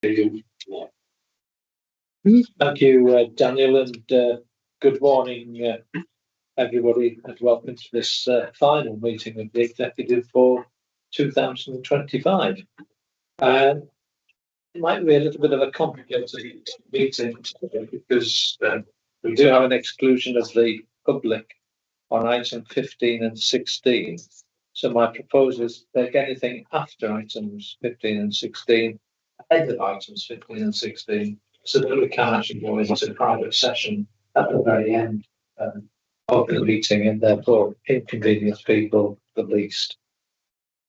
Thank you, Daniel, and good morning, everybody, and welcome to this final meeting of the executive for 2025. It might be a little bit of a complicated meeting because we do have an exclusion of the public on item 15 and 16. So my proposal is to take anything after items 15 and 16, ahead of items 15 and 16, so that we can actually go into private session at the very end of the meeting and therefore inconvenience people the least.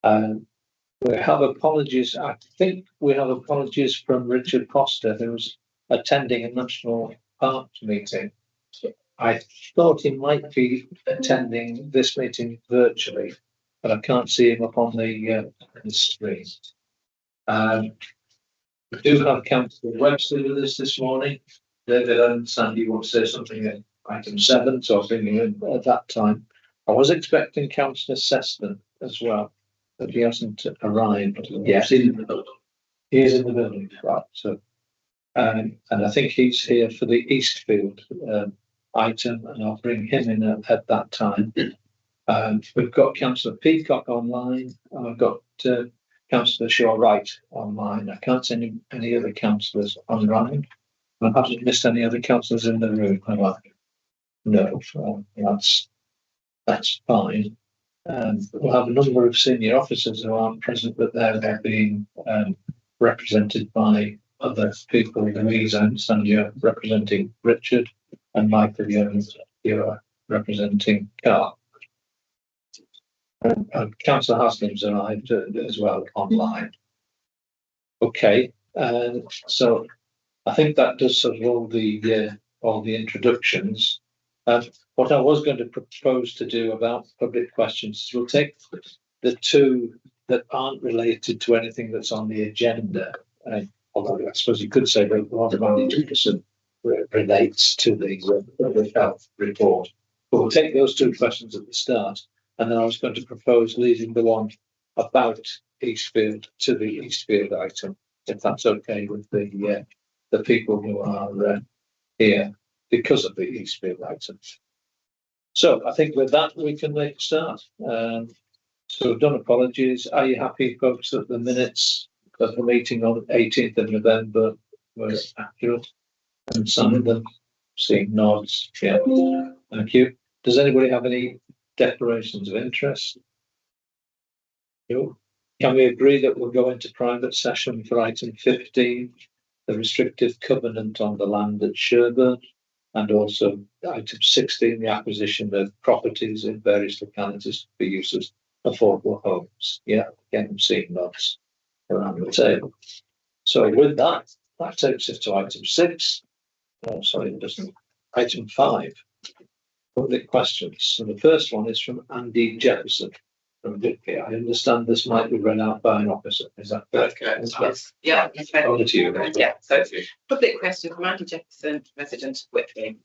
We have apologies. I think we have apologies from Richard Foster, who's attending a National Parks meeting. I thought he might be attending this meeting virtually, but I can't see him up on the screen. We do have Councillor Webster with us this morning. David, I understand you want to say something at item 7, so I'll bring you in at that time. I was expecting Councillor Seston as well, but he hasn't arrived yet. He's in the building. He is in the building, right? So, and I think he's here for the Eastfield item, and I'll bring him in at that time. We've got Councillor Peacock online, and I've got Councillor Shaw-Wright online. I can't see any other councillors online. I haven't missed any other councillors in the room, have I? No, that's fine. We'll have a number of senior officers who aren't present, but they're being represented by other people. Louise, I understand you're representing Richard, and Michael, you're representing Carl. Councillor Haslam's arrived as well online. Okay, so I think that does sort of all the introductions. What I was going to propose to do about public questions is we'll take the two that aren't related to anything that's on the agenda. Although I suppose you could say that one of our discussion relates to the public health report. But we'll take those two questions at the start. And then I was going to propose leaving the one about Eastfield to the Eastfield item, if that's okay with the people who are here because of the Eastfield item. So I think with that we can make a start. So we've done apologies. Are you happy, folks, that the minutes of the meeting on the 18th of November were accurate and signed them? Seeing nods. Yeah. Thank you. Does anybody have any declarations of interest? Can we agree that we'll go into private session for item 15, the restrictive covenant on the land at Sherburn, and also item 16, the acquisition of properties in various localities for use as affordable homes? Yeah, again, I'm seeing nods around the table. So with that takes us to item 6. Oh, sorry, it doesn't. Item 5. Public questions. So the first one is from Andy Jefferson from Whitby. I understand this might be read out by an officer. Is that correct? Yes. Yeah. Over to you. Yeah. So public question from Andy Jefferson, resident of Whitby.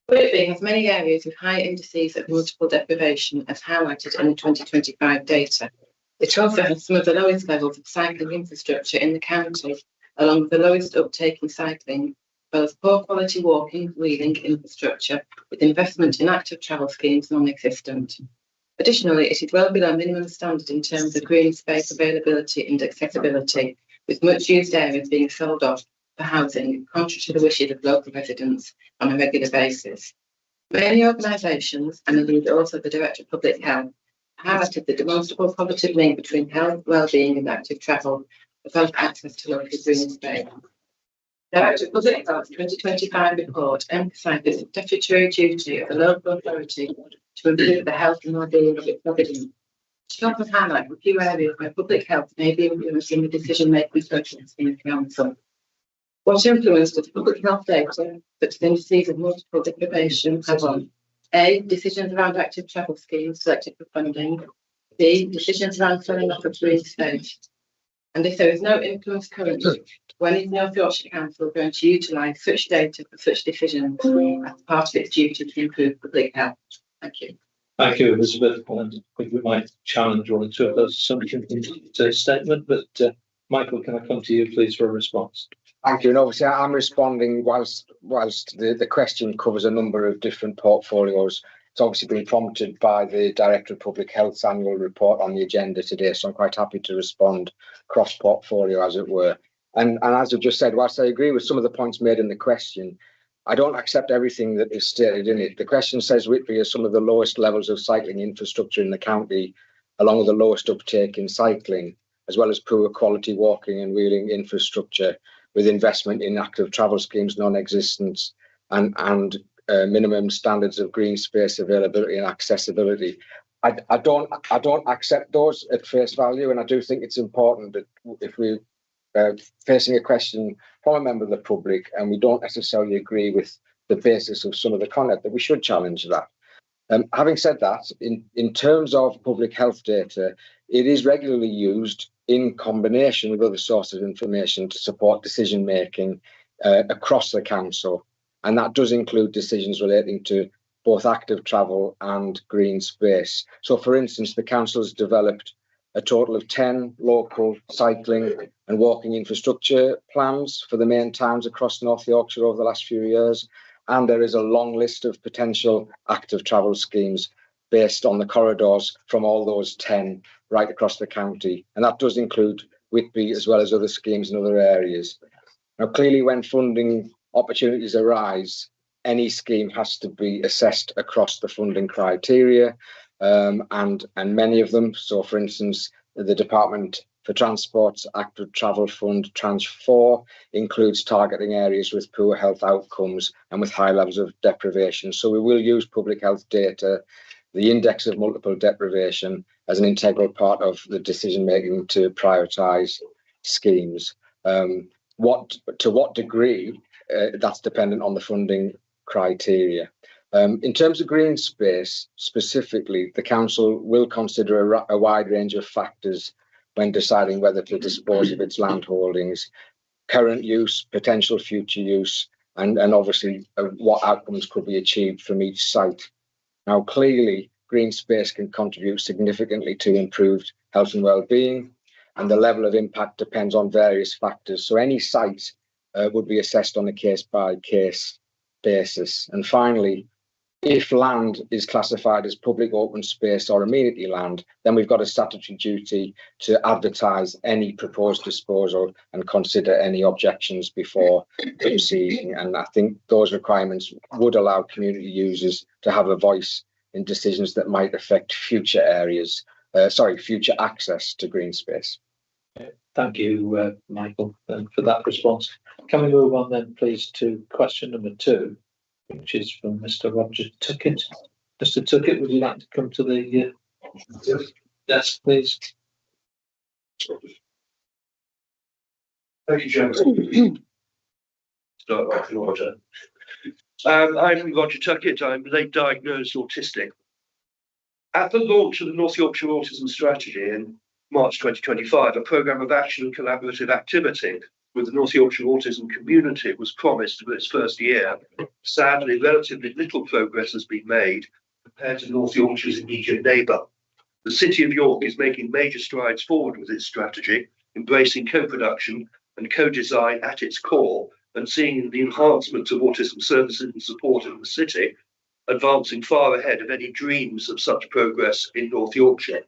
Whitby has many areas with high indices of multiple deprivation as highlighted in the 2025 data. It also has some of the lowest levels of cycling infrastructure in the county, along with the lowest uptake in cycling, as well as poor quality walking, wheeling infrastructure, with investment in active travel schemes non-existent. Additionally, it is well below minimum standard in terms of green space availability and accessibility, with much used areas being sold off for housing, contrary to the wishes of local residents on a regular basis. Many organisations, and indeed also the Director of Public Health, highlighted the demonstrable positive link between health, well-being and active travel, as well as access to local green space. Director of Public Health's 2025 report emphasises the statutory duty of the local authority to improve the health and well-being of its residents. She also highlighted a few areas where public health may be influencing the decision-making process in the council. What influence does public health data, such as indices of multiple deprivation, have on A. Decisions around active travel schemes selected for funding, B. Decisions around filling up of green space? And if there is no influence currently, when is North Yorkshire Council going to utilise such data for such decisions as part of its duty to improve public health? Thank you. Thank you, Elizabeth. I think we might challenge one or two of those assumptions in today's statement, but Michael, can I come to you, please, for a response? Thank you. And obviously, I'm responding whilst the question covers a number of different portfolios. It's obviously been prompted by the Director of Public Health's annual report on the agenda today, so I'm quite happy to respond cross-portfolio, as it were. And as I've just said, whilst I agree with some of the points made in the question, I don't accept everything that is stated in it. The question says Whitby has some of the lowest levels of cycling infrastructure in the county, along with the lowest uptake in cycling, as well as poor quality walking and wheeling infrastructure, with investment in active travel schemes non-existent and minimum standards of green space availability and accessibility. I don't accept those at face value, and I do think it's important that if we facing a question from a member of the public and we don't necessarily agree with the basis of some of the content, that we should challenge that. Having said that, in terms of public health data, it is regularly used in combination with other sources of information to support decision making across the council, and that does include decisions relating to both active travel and green space. So, for instance, the council has developed a total of 10 local cycling and walking infrastructure plans for the main towns across North Yorkshire over the last few years, and there is a long list of potential active travel schemes based on the corridors from all those 10 right across the county, and that does include Whitby as well as other schemes in other areas. Now, clearly, when funding opportunities arise, any scheme has to be assessed across the funding criteria, and many of them. So, for instance, the Department for Transport's Active Travel Fund Tranche 4 includes targeting areas with poor health outcomes and with high levels of deprivation. So we will use public health data, the index of multiple deprivation, as an integral part of the decision making to prioritise schemes. To what degree, that's dependent on the funding criteria. In terms of green space specifically, the council will consider a wide range of factors when deciding whether to dispose of its land holdings, current use, potential future use, and obviously what outcomes could be achieved from each site. Now, clearly, green space can contribute significantly to improved health and well-being, and the level of impact depends on various factors. So any site would be assessed on a case-by-case basis. And finally, if land is classified as public open space or amenity land, then we've got a statutory duty to advertise any proposed disposal and consider any objections before proceeding. And I think those requirements would allow community users to have a voice in decisions that might affect future access to green space. Thank you, Michael, for that response. Can we move on then, please, to question number 2, which is from Mr. Roger Tuckett. Mr. Tuckett, would you like to come to the desk, please? Thank you, Chairman. Start off in order. I'm Roger Tuckett. I'm late diagnosed autistic. At the launch of the North Yorkshire Autism Strategy in March 2025, a programme of action and collaborative activity with the North Yorkshire autism community was promised for its first year. Sadly, relatively little progress has been made compared to North Yorkshire's immediate neighbour. The City of York is making major strides forward with its strategy, embracing co-production and co-design at its core, and seeing the enhancement of autism services and support in the city, advancing far ahead of any dreams of such progress in North Yorkshire.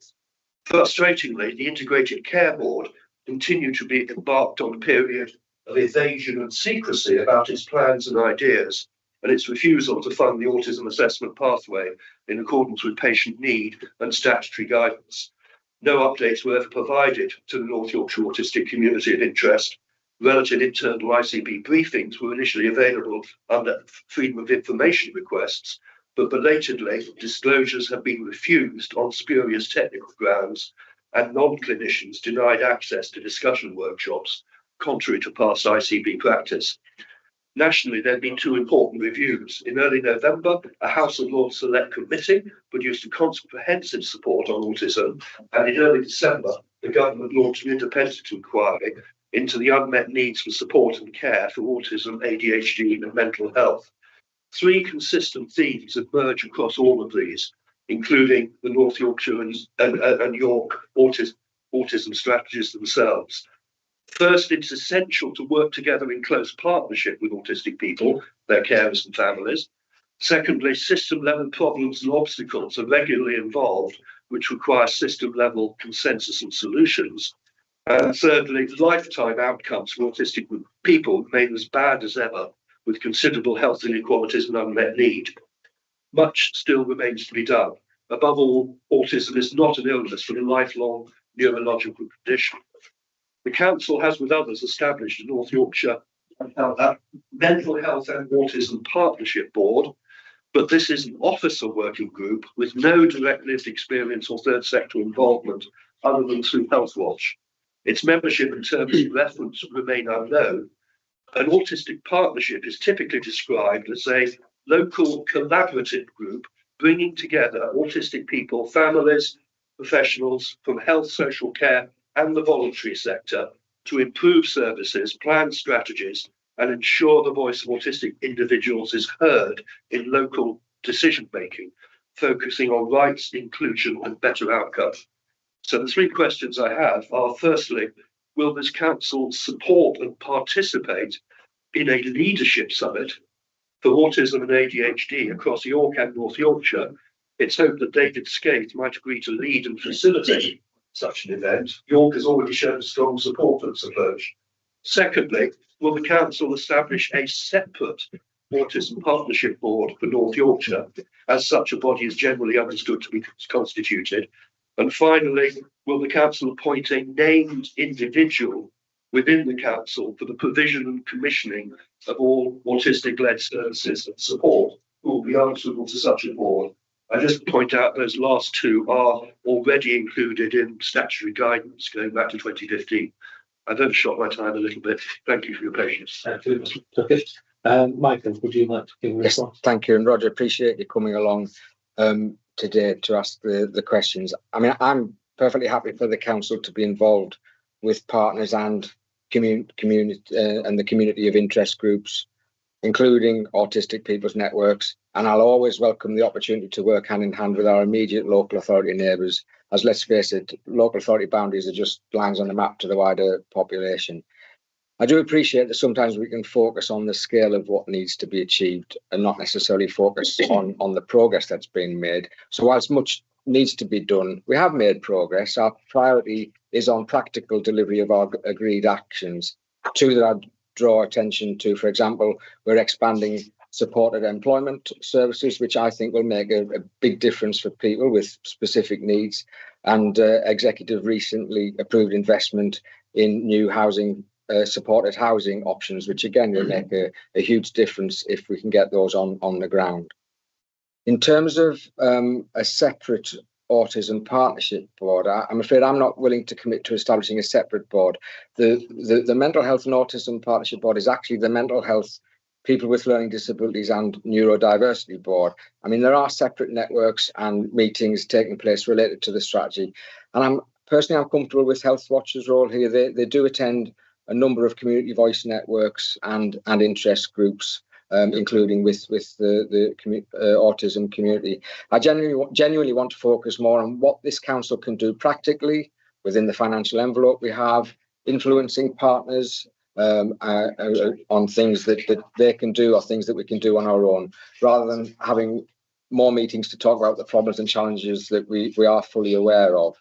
Frustratingly, the Integrated Care Board continue to be embarked on a period of evasion and secrecy about its plans and ideas, and its refusal to fund the autism assessment pathway in accordance with patient need and statutory guidance. No updates were ever provided to the North Yorkshire autistic community of interest. Relative internal ICB briefings were initially available under freedom of information requests, but belatedly disclosures have been refused on spurious technical grounds, and non-clinicians denied access to discussion workshops, contrary to past ICB practice. Nationally, there have been 2 important reviews. In early November, a House of Lords Select Committee produced a comprehensive support on autism, and in early December, the government launched an independent inquiry into the unmet needs for support and care for autism, ADHD, and mental health. 3 consistent themes emerge across all of these, including the North Yorkshire and York autism strategies themselves. First, it's essential to work together in close partnership with autistic people, their carers and families. Secondly, system-level problems and obstacles are regularly involved, which require system-level consensus and solutions. And thirdly, lifetime outcomes for autistic people remain as bad as ever, with considerable health inequalities and unmet need. Much still remains to be done. Above all, autism is not an illness, but a lifelong neurological condition. The Council has, with others, established a North Yorkshire Mental Health and Autism Partnership Board, but this is an officer working group with no direct lived experience or third sector involvement other than through Healthwatch. Its membership and terms of reference remain unknown. An autistic partnership is typically described as a local collaborative group bringing together autistic people, families, professionals from health, social care and the voluntary sector to improve services, plan strategies and ensure the voice of autistic individuals is heard in local decision making, focusing on rights, inclusion and better outcomes. So the three questions I have are, firstly, will this council support and participate in a leadership summit for autism and ADHD across York and North Yorkshire? It's hoped that David Scaife might agree to lead and facilitate such an event. York has already shown strong support for this approach. Secondly, will the council establish a separate autism partnership board for North Yorkshire, as such a body is generally understood to be constituted? And finally, will the council appoint a named individual within the council for the provision and commissioning of all autistic-led services and support who will be answerable to such a board? I just point out those last two are already included in statutory guidance going back to 2015. I've overshot my time a little bit. Thank you for your patience. Thank you, Mr. Tuckett. Michael, would you like to give a response? Yes, thank you. And Roger, appreciate you coming along today to ask the questions. I mean, I'm perfectly happy for the council to be involved with partners and community and the community of interest groups, including autistic people's networks. And I'll always welcome the opportunity to work hand in hand with our immediate local authority neighbours, as let's face it, local authority boundaries are just lines on the map to the wider population. I do appreciate that sometimes we can focus on the scale of what needs to be achieved and not necessarily focus on the progress that's been made. So whilst much needs to be done, we have made progress. Our priority is on practical delivery of our agreed actions. Two that I'd draw attention to, for example, we're expanding supported employment services, which I think will make a big difference for people with specific needs. And Executive recently approved investment in new housing, supported housing options, which again will make a huge difference if we can get those on the ground. In terms of a separate autism partnership board, I'm afraid I'm not willing to commit to establishing a separate board. The Mental Health and Autism Partnership Board is actually the Mental Health, People with Learning Disabilities and Neurodiversity Board. I mean, there are separate networks and meetings taking place related to the strategy. And I'm comfortable with Healthwatch's role here. They do attend a number of community voice networks and interest groups, including with the autism community. I genuinely want to focus more on what this council can do practically within the financial envelope we have, influencing partners on things that they can do or things that we can do on our own, rather than having more meetings to talk about the problems and challenges that we are fully aware of.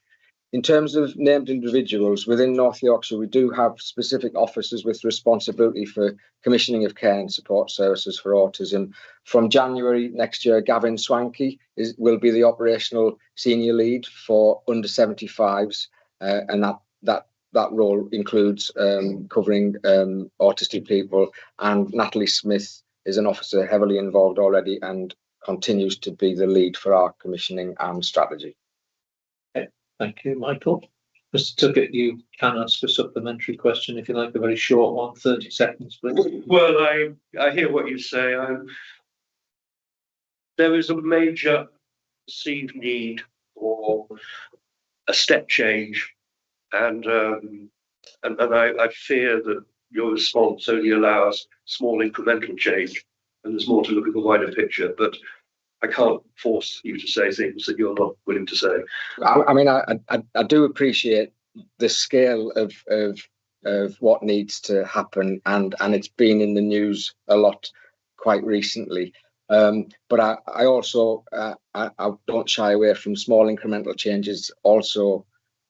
In terms of named individuals, within North Yorkshire, we do have specific officers with responsibility for commissioning of care and support services for autism. From January next year, Gavin Swanky will be the operational senior lead for under 75s, and that role includes covering autistic people. And Natalie Smith is an officer heavily involved already and continues to be the lead for our commissioning and strategy. Thank you, Michael. Mr. Tuckett, you can ask a supplementary question if you like, a very short one, 30 seconds, please. Well, I hear what you say. There is a major perceived need for a step change, and I fear that your response only allows small incremental change, and there's more to look at the wider picture. But I can't force you to say things that you're not willing to say. I mean, I do appreciate the scale of of what needs to happen, and it's been in the news a lot quite recently. But I also I don't shy away from small incremental changes, also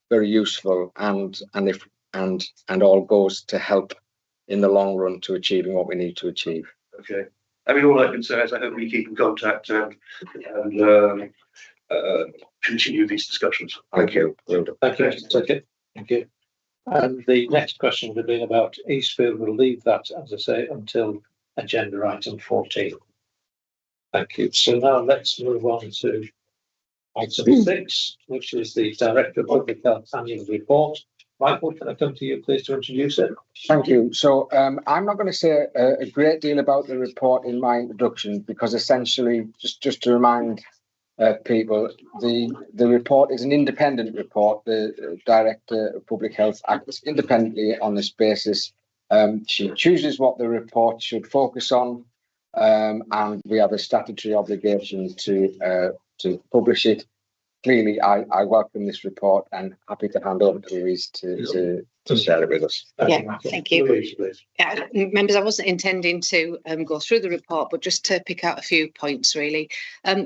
very useful, and all goes to help in the long run to achieving what we need to achieve. Okay. I mean, all I can say is I hope we keep in contact and continue these discussions. Thank you. Thank you, Mr. Tuckett. Thank you. And the next question would have been about Eastfield. We'll leave that, as I say, until agenda item 14. Thank you. So now let's move on to item 6, which is the Director of Public Health Annual Report. Michael, can I come to you, please, to introduce it? Thank you. So I'm not going to say a great deal about the report in my introduction, because essentially, just to remind people, the report is an independent report. The Director of Public Health acts independently on this basis. She chooses what the report should focus on, and we have a statutory obligation to publish it. Clearly, I welcome this report and happy to hand over to Louise to share it with us. Yeah, thank you. Louise, please. Yeah, members, I wasn't intending to go through the report, but just to pick out a few points, really.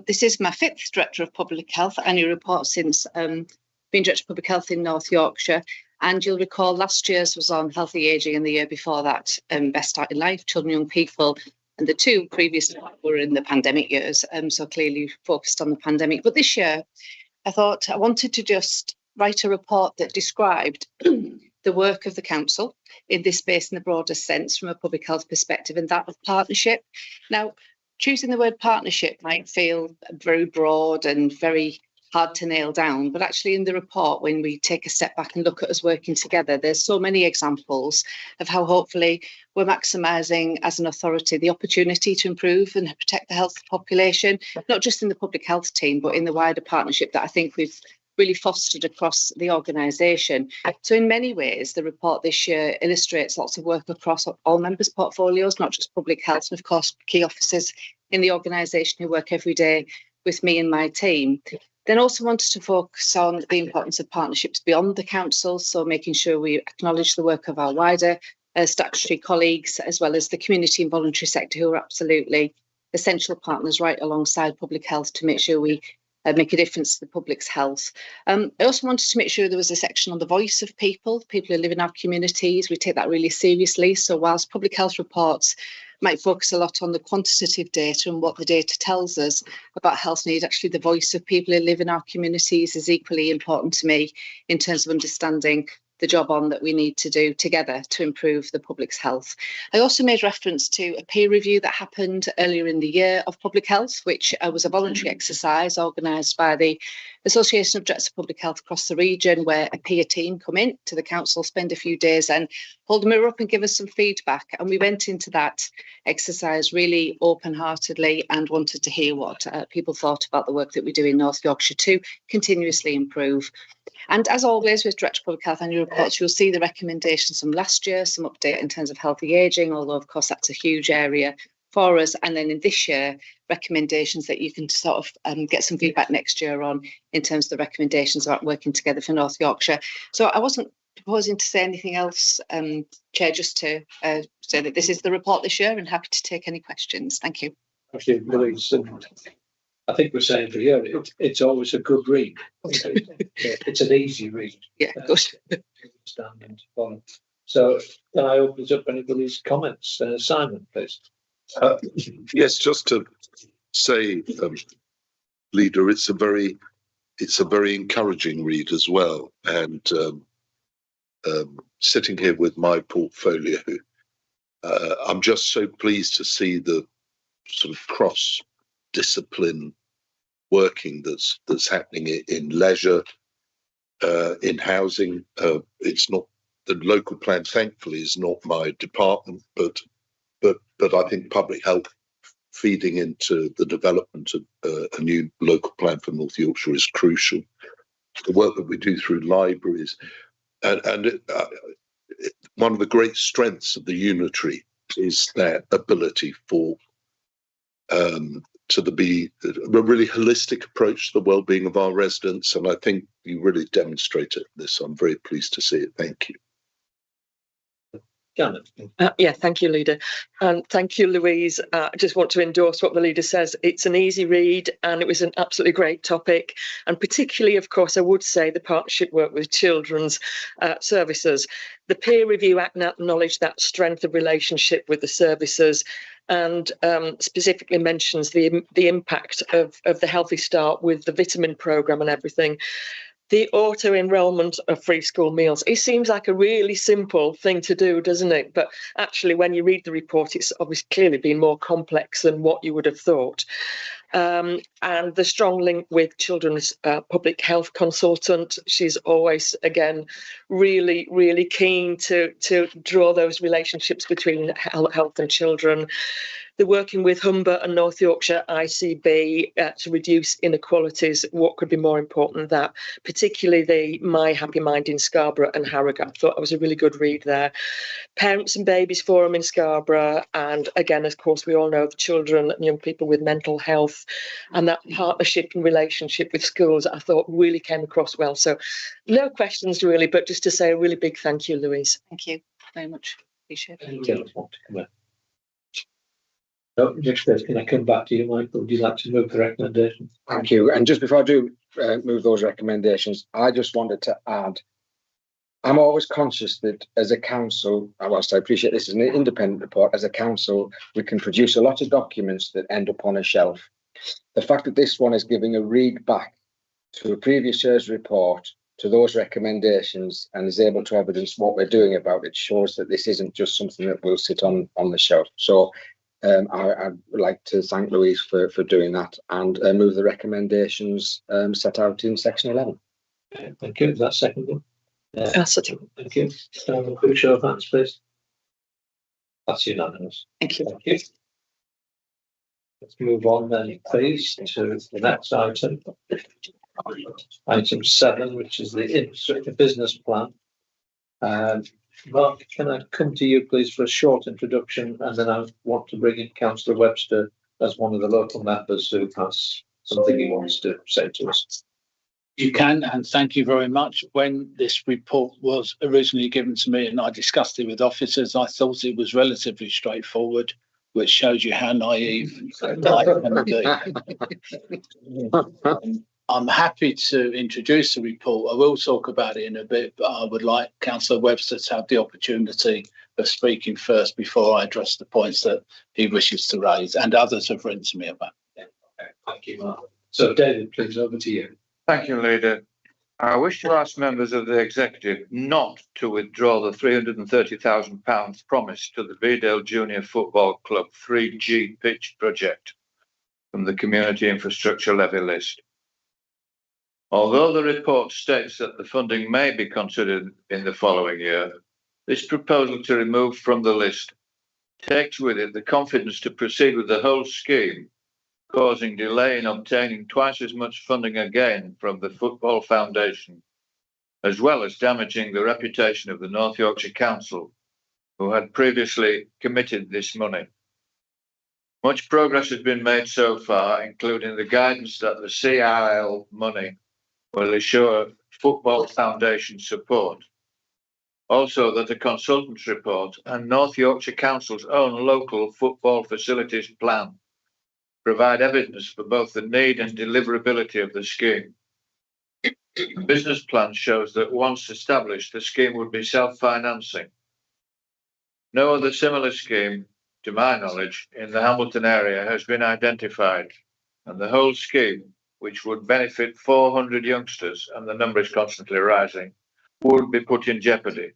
This is my 5th Director of Public Health annual report since being Director of Public Health in North Yorkshire. And you'll recall last year's was on healthy ageing, and the year before that, Best Start in Life, children and young people. And the 2 previous were in the pandemic years, so clearly focused on the pandemic. But this year, I thought I wanted to just write a report that described the work of the council in this space in the broader sense from a public health perspective, and that of partnership. Now, choosing the word partnership might feel very broad and very hard to nail down, but actually in the report, when we take a step back and look at us working together, there's so many examples of how hopefully we're maximising as an authority the opportunity to improve and protect the health of the population, not just in the public health team, but in the wider partnership that I think we've really fostered across the organisation. So in many ways, the report this year illustrates lots of work across all members' portfolios, not just public health, and of course key officers in the organisation who work every day with me and my team. Then also wanted to focus on the importance of partnerships beyond the council, so making sure we acknowledge the work of our wider statutory colleagues, as well as the community and voluntary sector, who are absolutely essential partners right alongside public health to make sure we make a difference to the public's health. I also wanted to make sure there was a section on the voice of people who live in our communities. We take that really seriously. So whilst public health reports might focus a lot on the quantitative data and what the data tells us about health need, actually the voice of people who live in our communities is equally important to me in terms of understanding the job on that we need to do together to improve the public's health. I also made reference to a peer review that happened earlier in the year of public health, which was a voluntary exercise organised by the Association of Directors of Public Health across the region, where a peer team come in to the council, spend a few days and hold the mirror up and give us some feedback. And we went into that exercise really open-heartedly and wanted to hear what people thought about the work that we do in North Yorkshire to continuously improve. And as always with Director of Public Health annual reports, you'll see the recommendations from last year, some update in terms of healthy ageing, although of course that's a huge area for us. And then in this year, recommendations that you can sort of get some feedback next year on in terms of the recommendations about working together for North Yorkshire. So I wasn't proposing to say anything else, Chair, just to say that this is the report this year and happy to take any questions. Thank you. Thank you, Louise. I think we're saying for you, it's always a good read. It's an easy read. Yeah, good. Understand and follow. So can I open it up anybody's comments? Simon, please. Yes, just to say, Leader, it's a very encouraging read as well. And sitting here with my portfolio, I'm just so pleased to see the sort of cross-discipline working that's happening in leisure, in housing. It's not the local plan, thankfully, is not my department, but I think public health feeding into the development of a new local plan for North Yorkshire is crucial. The work that we do through libraries, and one of the great strengths of the unitary is their ability for to be a really holistic approach to the well-being of our residents, and I think you really demonstrated this. I'm very pleased to see it. Thank you. Janet. Yeah, thank you, Leader. And thank you, Louise. I just want to endorse what the Leader says. It's an easy read and it was an absolutely great topic. And particularly, of course, I would say the partnership work with children's services. The peer review acknowledged that strength of relationship with the services and specifically mentions the impact of the Healthy Start with the vitamin programme and everything. The auto-enrolment of free school meals. It seems like a really simple thing to do, doesn't it? But actually, when you read the report, it's obviously clearly been more complex than what you would have thought. And the strong link with children's public health consultant. She's always, again, really, really keen to draw those relationships between health and children. They're working with Humber and North Yorkshire ICB to reduce inequalities. What could be more important than that? Particularly the My Happy Mind in Scarborough and Harrogate. I thought it was a really good read there. Parents and Babies Forum in Scarborough. And again, of course, we all know the children and young people with mental health and that partnership and relationship with schools, I thought really came across well. So no questions really, but just to say a really big thank you, Louise. Thank you very much. Appreciate it. Anyone want to come in? No, next case, can I come back to you, Michael? Would you like to move the recommendation? Thank you. And just before I do move those recommendations, I just wanted to add, I'm always conscious that as a council, whilst I appreciate this is an independent report, as a council, we can produce a lot of documents that end up on a shelf. The fact that this one is giving a read back to a previous year's report, to those recommendations, and is able to evidence what we're doing about it, shows that this isn't just something that will sit on the shelf. So I'd like to thank Louise for doing that and move the recommendations set out in section 11. Okay, thank you. Is that seconded? Thank you. A quick show of hands, please. That's unanimous. Thank you. Thank you. Let's move on then, please, to the next item. Item 7, which is the infrastructure business plan. Mark, can I come to you, please, for a short introduction, and then I want to bring in Councillor Webster as one of the local members who has something he wants to say to us. You can, and thank you very much. When this report was originally given to me and I discussed it with officers, I thought it was relatively straightforward, which shows you how naive I can be. I'm happy to introduce the report. I will talk about it in a bit, but I would like Councillor Webster to have the opportunity of speaking first before I address the points that he wishes to raise, and others have written to me about. Yeah, okay. Thank you, Mark. So, David, please, over to you. Thank you, Leader. I wish to ask members of the Executive not to withdraw the £330,000 promised to the Bedale Junior Football Club 3G pitch project from the Community Infrastructure Levy list. Although the report states that the funding may be considered in the following year, this proposal to remove from the list takes with it the confidence to proceed with the whole scheme, causing delay in obtaining twice as much funding again from the Football Foundation, as well as damaging the reputation of the North Yorkshire Council, who had previously committed this money. Much progress has been made so far, including the guidance that the CRL money will ensure Football Foundation support. Also, that the consultant's report and North Yorkshire Council's own local football facilities plan provide evidence for both the need and deliverability of the scheme. The business plan shows that once established, the scheme would be self-financing. No other similar scheme, to my knowledge, in the Hamilton area has been identified, and the whole scheme, which would benefit 400 youngsters, and the number is constantly rising, would be put in jeopardy.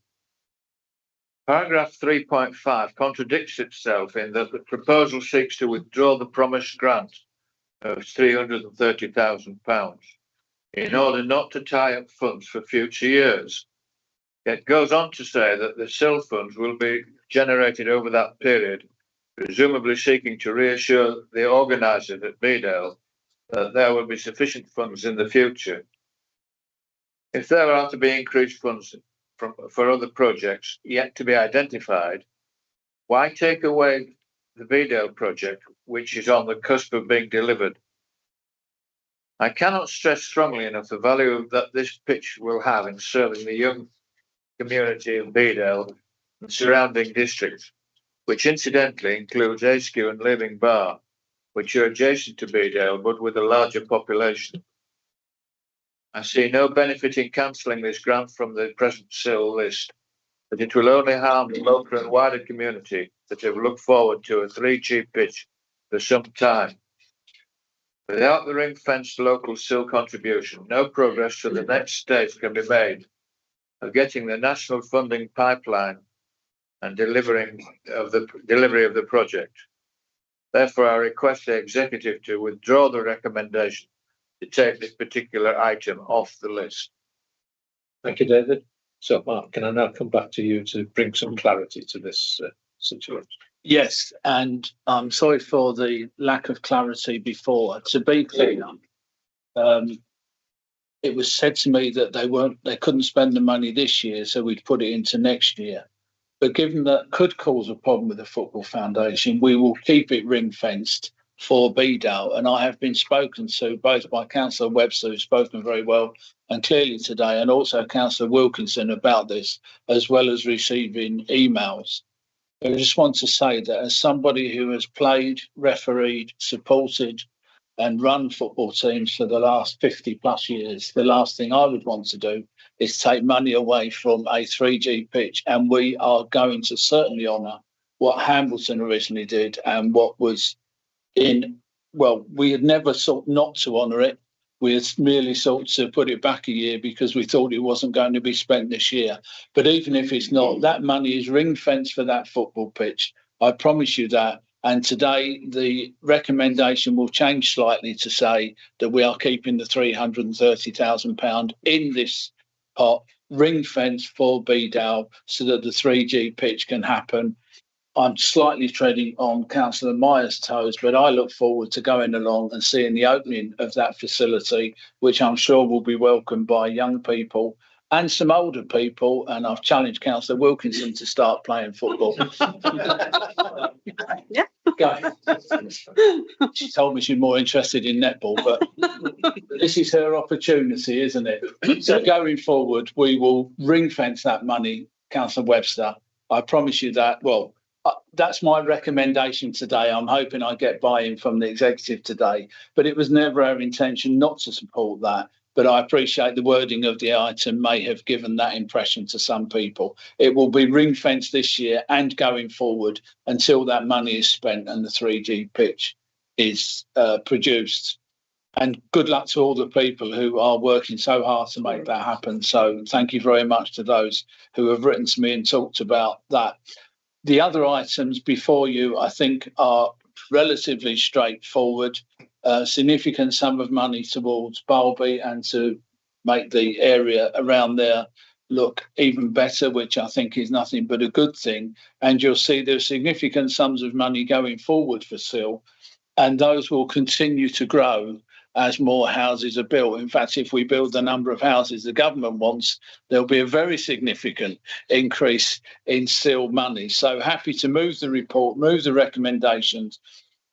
Paragraph 3.5 contradicts itself in that the proposal seeks to withdraw the promised grant of £330,000 in order not to tie up funds for future years. It goes on to say that the SIL funds will be generated over that period, presumably seeking to reassure the organisers at Bedale that there will be sufficient funds in the future. If there are to be increased funds for other projects yet to be identified, why take away the Bedale project, which is on the cusp of being delivered? I cannot stress strongly enough the value that this pitch will have in serving the young community of Bedale and surrounding districts, which incidentally includes Ayskew and Living Bar, which are adjacent to Bedale but with a larger population. I see no benefit in cancelling this grant from the present SIL list, but it will only harm the local and wider community that have looked forward to a 3G pitch for some time. Without the ring-fenced local SIL contribution, no progress to the next stage can be made of getting the national funding pipeline and delivery of the project. Therefore, I request the executive to withdraw the recommendation to take this particular item off the list. Thank you, David. So, Mark, can I now come back to you to bring some clarity to this situation? Yes, and I'm sorry for the lack of clarity before. To be clear, it was said to me that they couldn't spend the money this year, so we'd put it into next year. But given that could cause a problem with the Football Foundation, we will keep it ring-fenced for Bedale. And I have been spoken to both by Councillor Webster, who's spoken very well and clearly today, and also Councillor Wilkinson about this, as well as receiving emails. I just want to say that as somebody who has played, refereed, supported and run football teams for the last 50 plus years, the last thing I would want to do is take money away from a 3G pitch. And we are going to certainly honour what Hambleton originally did and what was we had never sought not to honour it. We had merely sought to put it back a year because we thought it wasn't going to be spent this year. But even if it's not, that money is ring-fenced for that football pitch. I promise you that. And today, the recommendation will change slightly to say that we are keeping the £330,000 in this pot, ring-fenced for Bedale, so that the 3G pitch can happen. I'm slightly treading on Councillor Myers' toes, but I look forward to going along and seeing the opening of that facility, which I'm sure will be welcomed by young people and some older people. And I've challenged Councillor Wilkinson to start playing football. Yeah. Go. She told me she's more interested in netball, but this is her opportunity, isn't it? So going forward, we will ring fence that money, Councillor Webster. I promise you that. Well, that's my recommendation today. I'm hoping I get buy-in from the executive today, but it was never our intention not to support that. But I appreciate the wording of the item may have given that impression to some people. It will be ring-fenced this year and going forward until that money is spent and the 3G pitch is produced. And good luck to all the people who are working so hard to make that happen. So thank you very much to those who have written to me and talked about that. The other items before you, I think, are relatively straightforward. Significant sum of money towards Barlby and to make the area around there look even better, which I think is nothing but a good thing. And you'll see there's significant sums of money going forward for SIL, and those will continue to grow as more houses are built. In fact, if we build the number of houses the government wants, there'll be a very significant increase in SIL money. So happy to move the report, move the recommendations,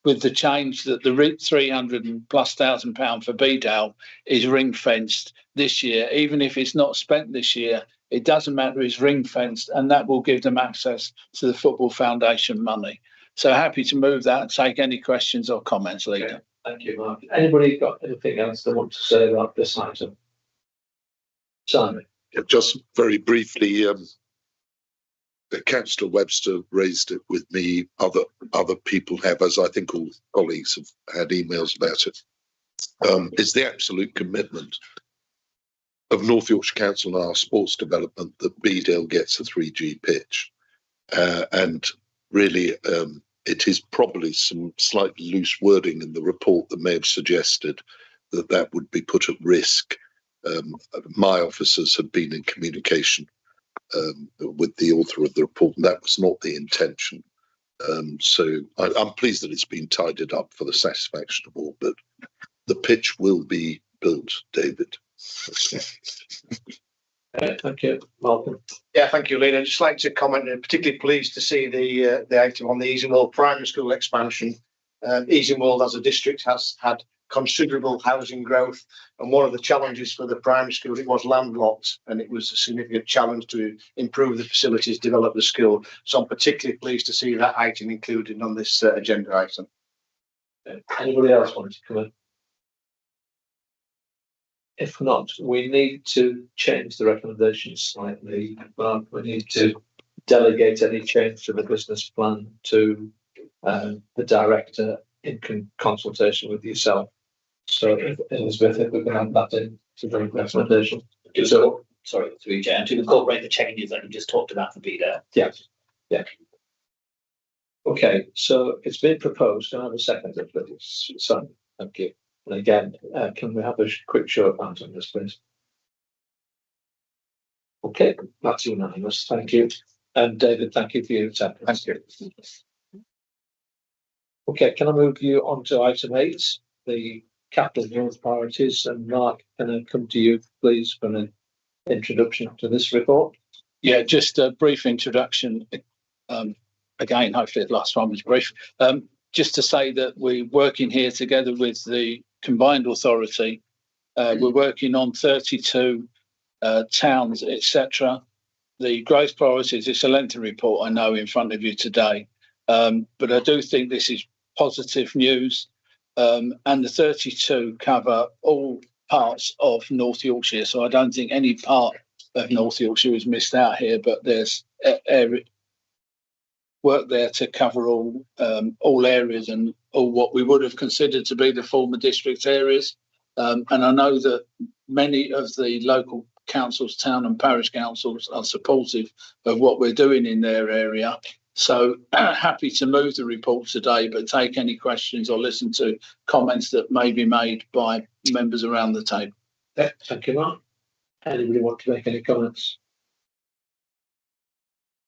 with the change that the £300,000+ for Bedale is ring-fenced this year. Even if it's not spent this year, it doesn't matter, it's ring-fenced, and that will give them access to the Football Foundation money. So happy to move that and take any questions or comments, Leader. Okay. Thank you, Mark. Anybody got anything else they want to say about this item? Simon? Yeah, just very briefly, Councillor Webster raised it with me. Other people have, as I think all colleagues have had emails about it. It's the absolute commitment of North Yorkshire Council and our sports development that Bedale gets a 3G pitch. And really, it is probably some slightly loose wording in the report that may have suggested that that would be put at risk. My officers have been in communication with the author of the report, and that was not the intention. So I'm pleased that it's been tidied up for the satisfaction of all, but the pitch will be built, David. Thank you, Malcolm. Yeah, thank you, Leader. I'd just like to comment, and particularly pleased to see the item on the Easingwold Primary School expansion. Easingwold as a district has had considerable housing growth. And one of the challenges for the primary school, it was landlocked, and it was a significant challenge to improve the facilities, develop the school. So I'm particularly pleased to see that item included on this agenda item. Anybody else want to come in? If not, we need to change the recommendation slightly. But we need to delegate any change to the business plan to the director in consultation with yourself. So, Elizabeth, if we can add that in to the recommendation. So, sorry, through you, Chair, to incorporate the changes that you just talked about for BDA. Yeah. Okay, so it's been proposed. Can I have a second, please? So, thank you. And again, can we have a quick show of hands on this, please? Okay, that's unanimous. Thank you. And David, thank you for your attendance. Thank you. Okay, can I move you on to item 8, the capital growth priorities? And Mark, can I come to you, please, for an introduction to this report? Yeah, just a brief introduction. Again, hopefully the last one was brief. Just to say that we're working here together with the combined authority. We're working on 32 towns, etc. The growth priorities, it's a lengthy report, I know, in front of you today. But I do think this is positive news. And the 32 cover all parts of North Yorkshire. So I don't think any part of North Yorkshire is missed out here, but there's work there to cover all areas and all what we would have considered to be the former district areas. And I know that many of the local councils, town and parish councils, are supportive of what we're doing in their area. So happy to move the report today, but take any questions or listen to comments that may be made by members around the table. Yeah, thank you, Mark. Anybody want to make any comments?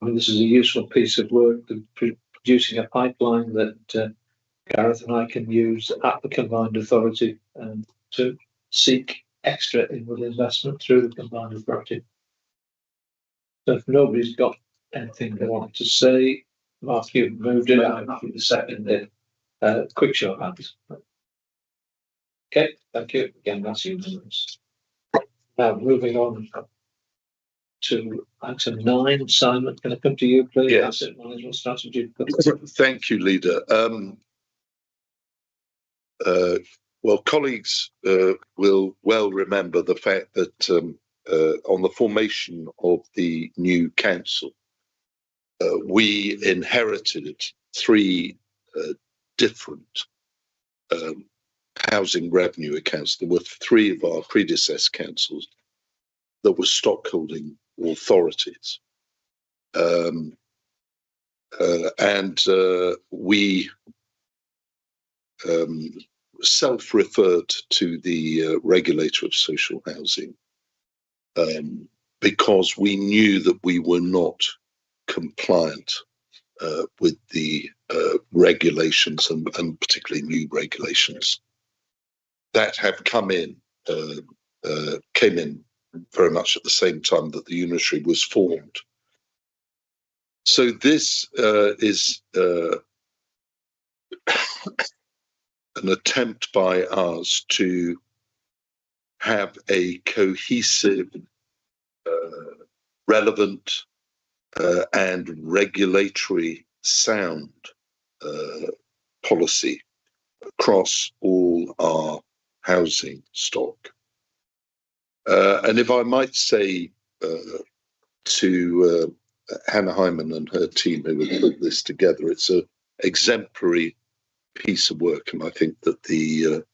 I mean, this is a useful piece of work, producing a pipeline that Gareth and I can use at the combined authority to seek extra inward investment through the combined authority. So if nobody's got anything they want to say, Mark, you've moved it. I'm happy to second it. Quick show of hands. Okay, thank you. Again, that's unanimous. Now moving on to item 9. Simon, can I come to you, please? Yes. Asset management strategy. Thank you, Leader. Well, colleagues will well remember the fact that on the formation of the new council, we inherited 3 different housing revenue accounts. There were 3 of our predecessor councils that were stockholding authorities. We self-referred to the regulator of social housing because we knew that we were not compliant with the regulations and particularly new regulations that have came in very much at the same time that the unitary was formed. So this is an attempt by us to have a cohesive, relevant and regulatory sound policy across all our housing stock. And if I might say to Hannah Hyman and her team who have put this together, it's an exemplary piece of work, and I think that the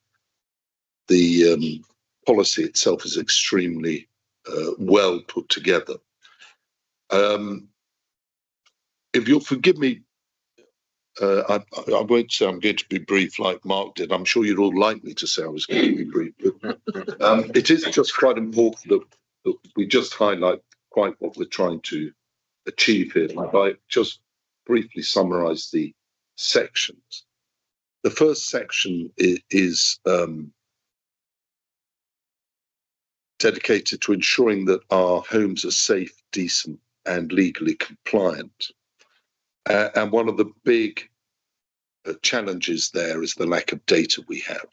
policy itself is extremely well put together. If you'll forgive me, I won't say I'm going to be brief like Mark did. I'm sure you'd all like me to say I was going to be brief, but it is just quite important that we just highlight quite what we're trying to achieve here. If I just briefly summarise the sections. The first section is dedicated to ensuring that our homes are safe, decent, and legally compliant. And one of the big challenges there is the lack of data we have.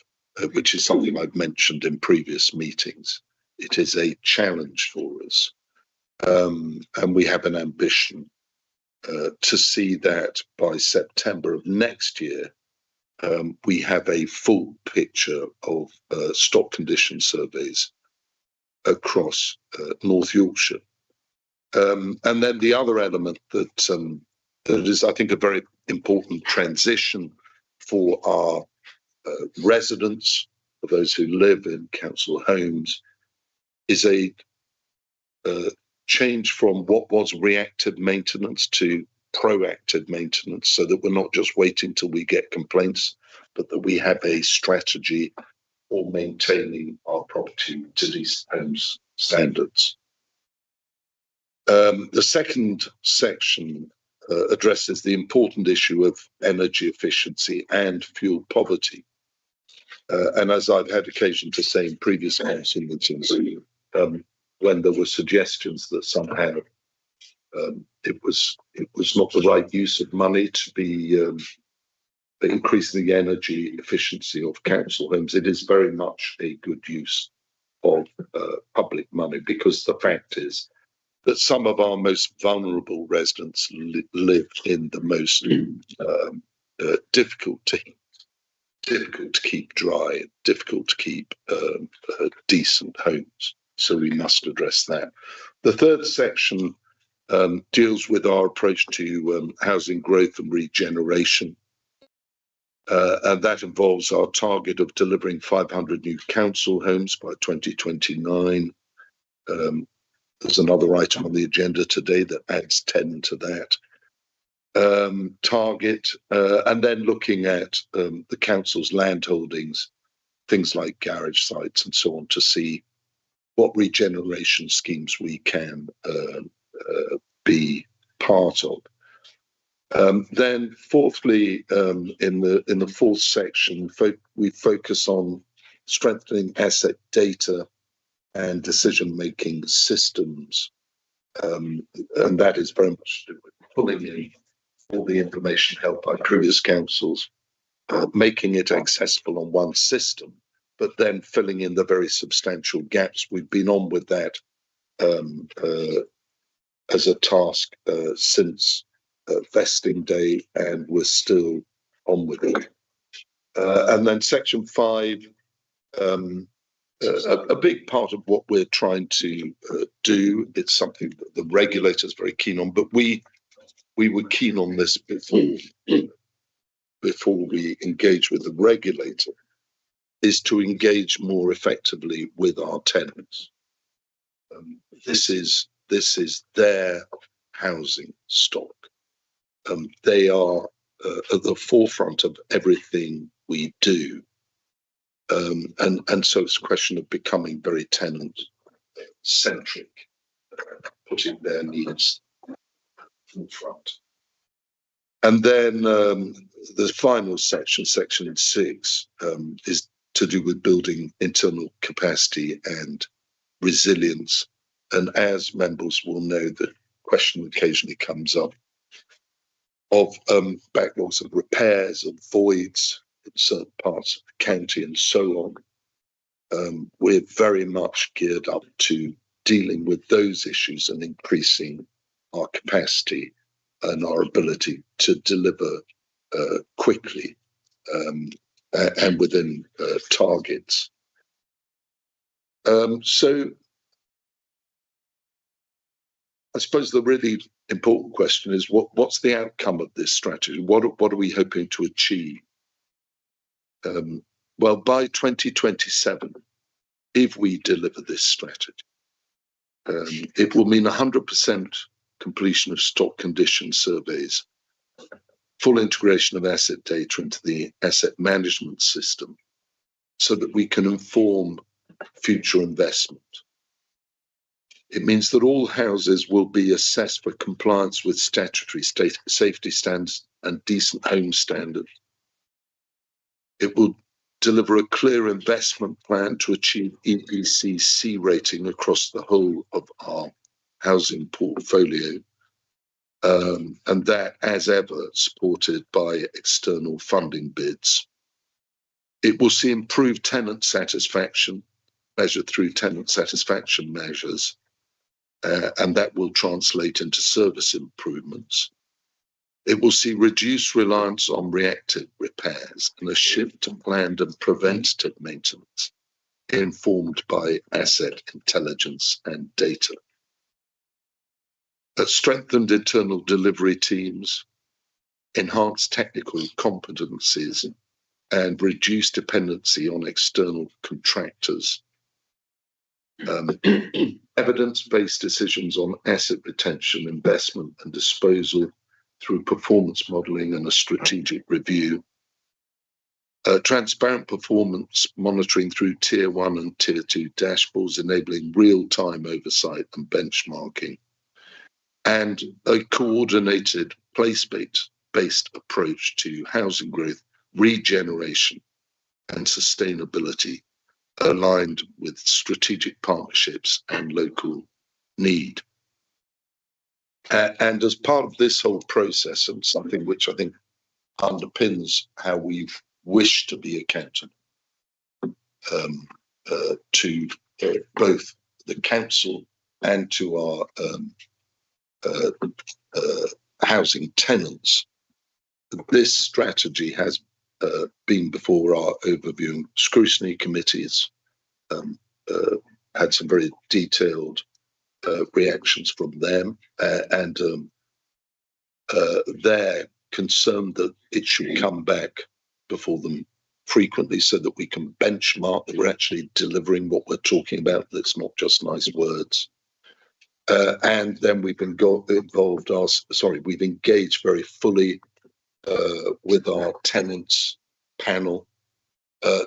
which is something I've mentioned in previous meetings. It is a challenge for us, and we have an ambition to see that by September of next year, we have a full picture of stock condition surveys across North Yorkshire. And then the other element that is, I think, a very important transition for our residents, for those who live in council homes, is a change from what was reactive maintenance to proactive maintenance, so that we're not just waiting till we get complaints, but that we have a strategy for maintaining our property to these homes standards. The second section addresses the important issue of energy efficiency and fuel poverty. And as I've had occasion to say in previous council meetings, when there were suggestions that somehow it was not the right use of money to be increasing the energy efficiency of council homes, it is very much a good use of public money, because the fact is that some of our most vulnerable residents live in the most difficult to keep dry, difficult to keep decent homes. So we must address that. The third section deals with our approach to housing growth and regeneration. And that involves our target of delivering 500 new council homes by 2029. There's another item on the agenda today that adds 10 to that target. And then looking at the council's land holdings, things like garage sites and so on, to see what regeneration schemes we can be part of. Then fourthly, in the fourth section, we focus on strengthening asset data and decision-making systems. And that is very much to do with pulling in all the information held by previous councils, making it accessible on one system, but then filling in the very substantial gaps. We've been on with that as a task since vesting day, and we're still on with it. And then section 5, a big part of what we're trying to do, it's something that the regulator is very keen on, but we were keen on this before we engage with the regulator, is to engage more effectively with our tenants. This is their housing stock. They are at the forefront of everything we do. And so it's a question of becoming very tenant-centric, putting their needs forefront. And then the final section, section 6, is to do with building internal capacity and resilience. And as members will know, the question occasionally comes up of backlogs of repairs and voids in certain parts of the county and so on. We're very much geared up to dealing with those issues and increasing our capacity and our ability to deliver quickly and within targets. So I suppose the really important question is what's the outcome of this strategy? What are we hoping to achieve? Well, by 2027, if we deliver this strategy, it will mean 100% completion of stock condition surveys, full integration of asset data into the asset management system, so that we can inform future investment. It means that all houses will be assessed for compliance with statutory safety standards and decent home standards. It will deliver a clear investment plan to achieve EPC C rating across the whole of our housing portfolio, and that, as ever, supported by external funding bids. It will see improved tenant satisfaction measured through tenant satisfaction measures, and that will translate into service improvements. It will see reduced reliance on reactive repairs and a shift to planned and preventative maintenance, informed by asset intelligence and data. Strengthened internal delivery teams, enhanced technical competencies, and reduced dependency on external contractors. Evidence-based decisions on asset retention, investment and disposal through performance modelling and a strategic review. Transparent performance monitoring through Tier 1 and Tier 2 dashboards, enabling real-time oversight and benchmarking. And a coordinated place-based approach to housing growth, regeneration and sustainability, aligned with strategic partnerships and local need. And as part of this whole process, and something which I think underpins how we've wished to be accountable to both the council and to our housing tenants, this strategy has been before our overview and scrutiny committees, had some very detailed reactions from them, and they're concerned that it should come back before them frequently so that we can benchmark that we're actually delivering what we're talking about, that's not just nice words. And then we've we've engaged very fully with our tenants panel.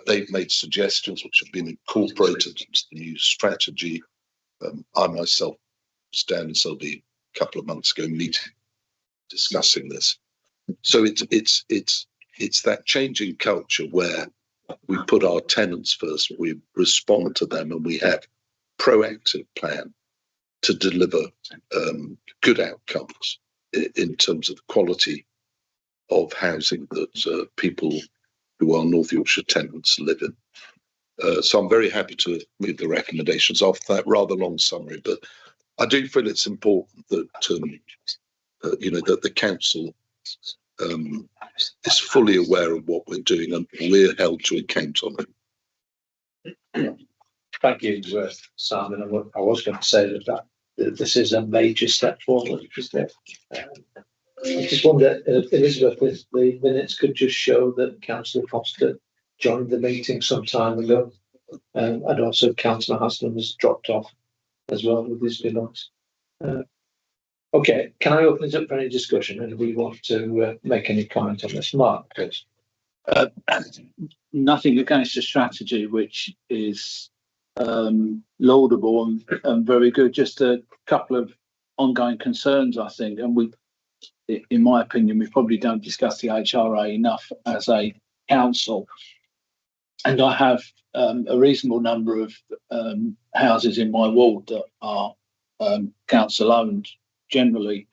They've made suggestions which have been incorporated into the new strategy. I myself, Stan and Selby, a couple of months ago, meeting, discussing this. So it's that changing culture where we put our tenants first, we respond to them, and we have proactive plan to deliver good outcomes in terms of quality of housing that people who are North Yorkshire tenants live in. So I'm very happy to move the recommendations off that rather long summary, but I do feel it's important that that the council is fully aware of what we're doing and we're held to account on it. Thank you, Simon. I was going to say that this is a major step forward, isn't it? I just wonder, Elizabeth, if the minutes could just show that Councillor Foster joined the meeting some time ago, and also Councillor Haslam has dropped off as well with his belongings. Okay, can I open it up for any discussion? And we want to make any comment on this? Mark, please. Nothing against the strategy, which is laudable and very good. Just a couple of ongoing concerns, I think, and in my opinion, we probably don't discuss the HRA enough as a council. And I have a reasonable number of houses in my ward that are council owned generally,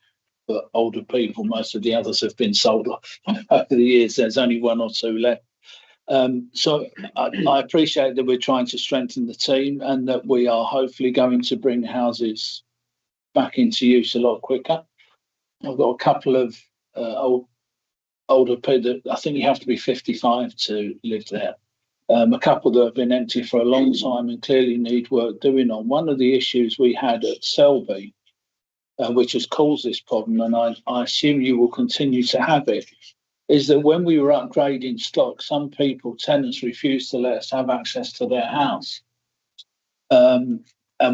for older people. Most of the others have been sold off over the years. There's only one or two left. So I appreciate that we're trying to strengthen the team and that we are hopefully going to bring houses back into use a lot quicker. I've got a couple of older people. I think you have to be 55 to live there. A couple that have been empty for a long time and clearly need work doing on. One of the issues we had at Selby, which has caused this problem, and I assume you will continue to have it, is that when we were upgrading stock, some tenants refused to let us have access to their house. And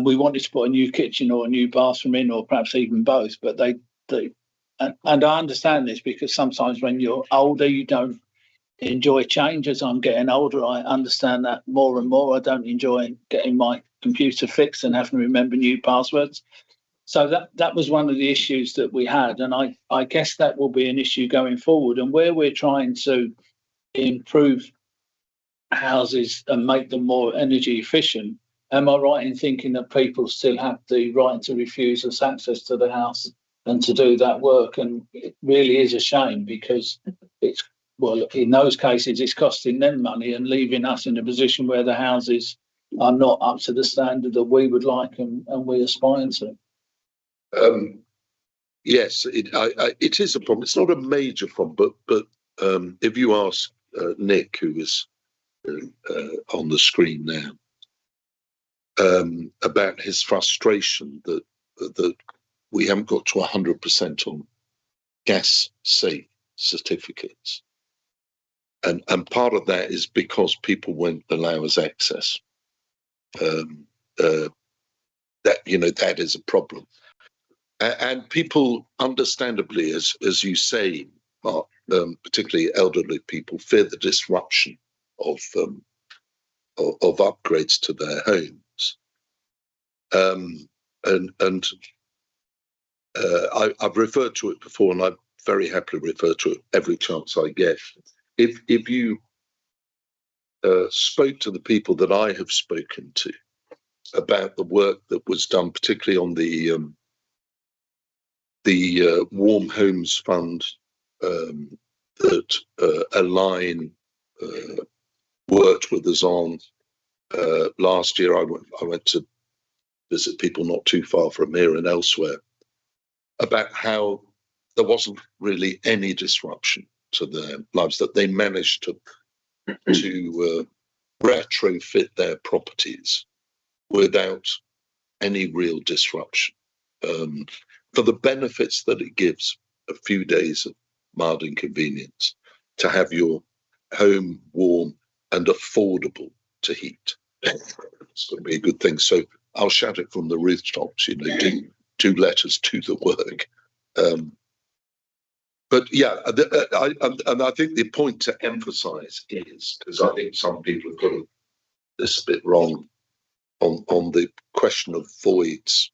we wanted to put a new kitchen or a new bathroom in, or perhaps even both, but and I understand this because sometimes when you're older, you don't enjoy change. As I'm getting older, I understand that more and more. I don't enjoy getting my computer fixed and having to remember new passwords. So that was one of the issues that we had, and I guess that will be an issue going forward. And where we're trying to improve houses and make them more energy efficient, am I right in thinking that people still have the right to refuse us access to the house and to do that work? And it really is a shame because well, in those cases, it's costing them money and leaving us in a position where the houses are not up to the standard that we would like and we aspire to. Yes, it is a problem. It's not a major problem, but if you ask Nick, who is on the screen now, about his frustration that we haven't got to 100% on gas safe certificates, and part of that is because people won't allow us access. That that is a problem. And people, understandably, as you say, Mark, particularly elderly people, fear the disruption of upgrades to their homes. I've referred to it before, and I very happily refer to it every chance I get. If you spoke to the people that I have spoken to about the work that was done, particularly on the Warm Homes Fund that Align worked with us on last year. I went to visit people not too far from here and elsewhere about how there wasn't really any disruption to their lives, that they managed to retrofit their properties without any real disruption. For the benefits that it gives, a few days of mild inconvenience, to have your home warm and affordable to heat. It's going to be a good thing. So I'll shout it from the rooftops, do let us do the work. But yeah, and I think the point to emphasise is, because I think some people have got this a bit wrong on the question of voids,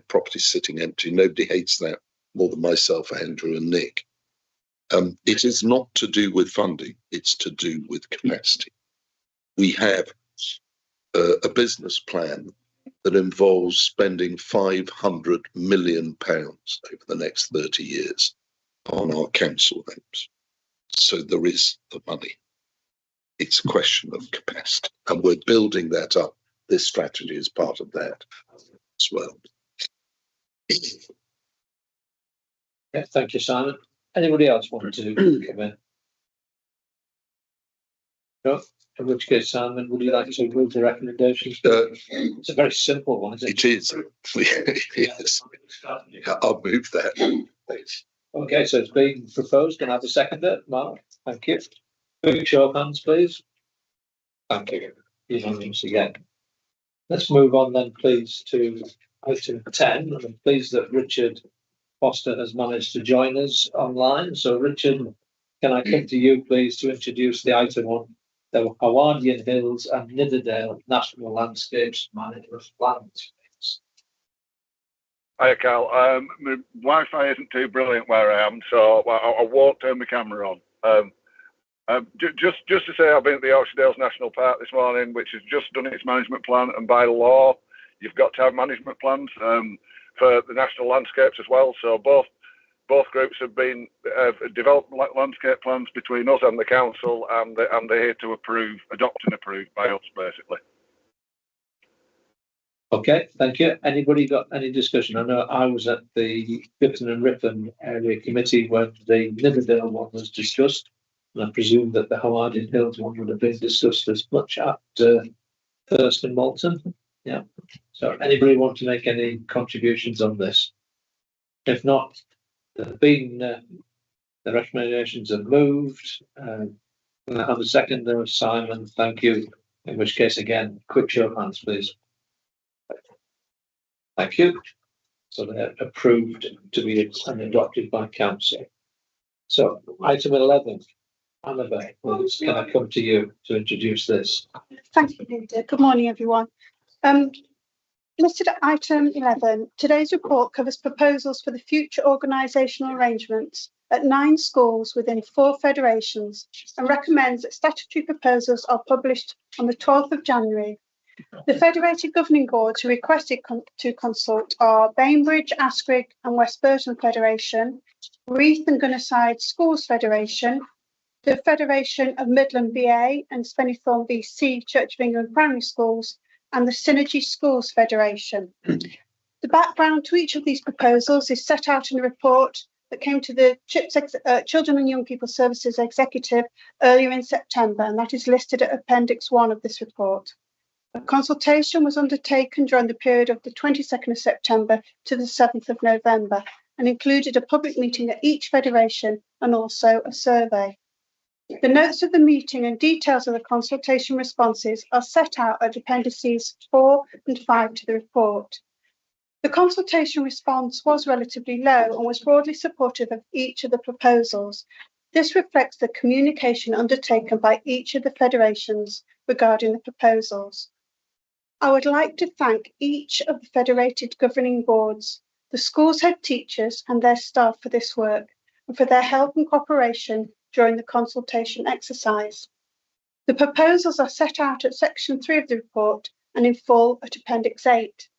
property sitting empty. Nobody hates that more than myself, Andrew, and Nick. It is not to do with funding; it's to do with capacity. We have a business plan that involves spending £500 million over the next 30 years on our council homes. So there is the money. It's a question of capacity, and we're building that up. This strategy is part of that as well. Yeah, thank you, Simon. Anybody else want to come in? No? In which case, Simon, would you like to move the recommendations? It's a very simple one, isn't it? It is. Yes. I'll move that. Thanks. Okay, so it's been proposed. Can I have a seconder? Mark, thank you. Quick show of hands, please. Thank you. Unanimous again. Let's move on then, please, to item 10. I'm pleased that Richard Foster has managed to join us online. So, Richard, can I come to you, please, to introduce the item on the Howardian Hills and Nidderdale National Landscapes Management Plans. Hi, Carl. My Wi-Fi isn't too brilliant where I am, so I won't turn my camera on. Just to say, I've been at the Yorkshire Dales National Park this morning, which has just done its management plan, and by law, you've got to have management plans for the national landscapes as well. So both groups have developed landscape plans between us and the council, and they're here to adopt and approve by us, basically. Okay, thank you. Anybody got any discussion? I know I was at the Bipton and Ripon area committee when the Nidderdale one was discussed, and I presume that the Howardian Hills one would have been discussed as much at Thirst and Malton. Yeah. So anybody want to make any contributions on this? If not, there have been the recommendations are moved. I have a second there, Simon. Thank you. In which case, again, quick show of hands, please. Thank you. So they're approved to be and adopted by council. So item 11, Annabelle, please, can I come to you to introduce this? Thank you, Linda. Good morning, everyone. Listed at item 11, today's report covers proposals for the future organisational arrangements at 9 schools within 4 federations and recommends that statutory proposals are published on the 12th of January. The federated governing boards who requested to consult are Bainbridge, Asquith and West Burton Federation, Reeth and Gunnerside Schools Federation, the Federation of Midland VA and Spennythorne VC Church of England Primary Schools, and the Synergy Schools Federation. The background to each of these proposals is set out in a report that came to the Children and Young People Services Executive earlier in September, and that is listed at Appendix 1 of this report. A consultation was undertaken during the period of the 22nd of September to the 7th of November and included a public meeting at each federation and also a survey. The notes of the meeting and details of the consultation responses are set out at Appendices 4 and 5 to the report. The consultation response was relatively low and was broadly supportive of each of the proposals. This reflects the communication undertaken by each of the federations regarding the proposals. I would like to thank each of the federated governing boards, the school's head teachers and their staff for this work and for their help and cooperation during the consultation exercise. The proposals are set out at section 3 of the report and in full at Appendix 8.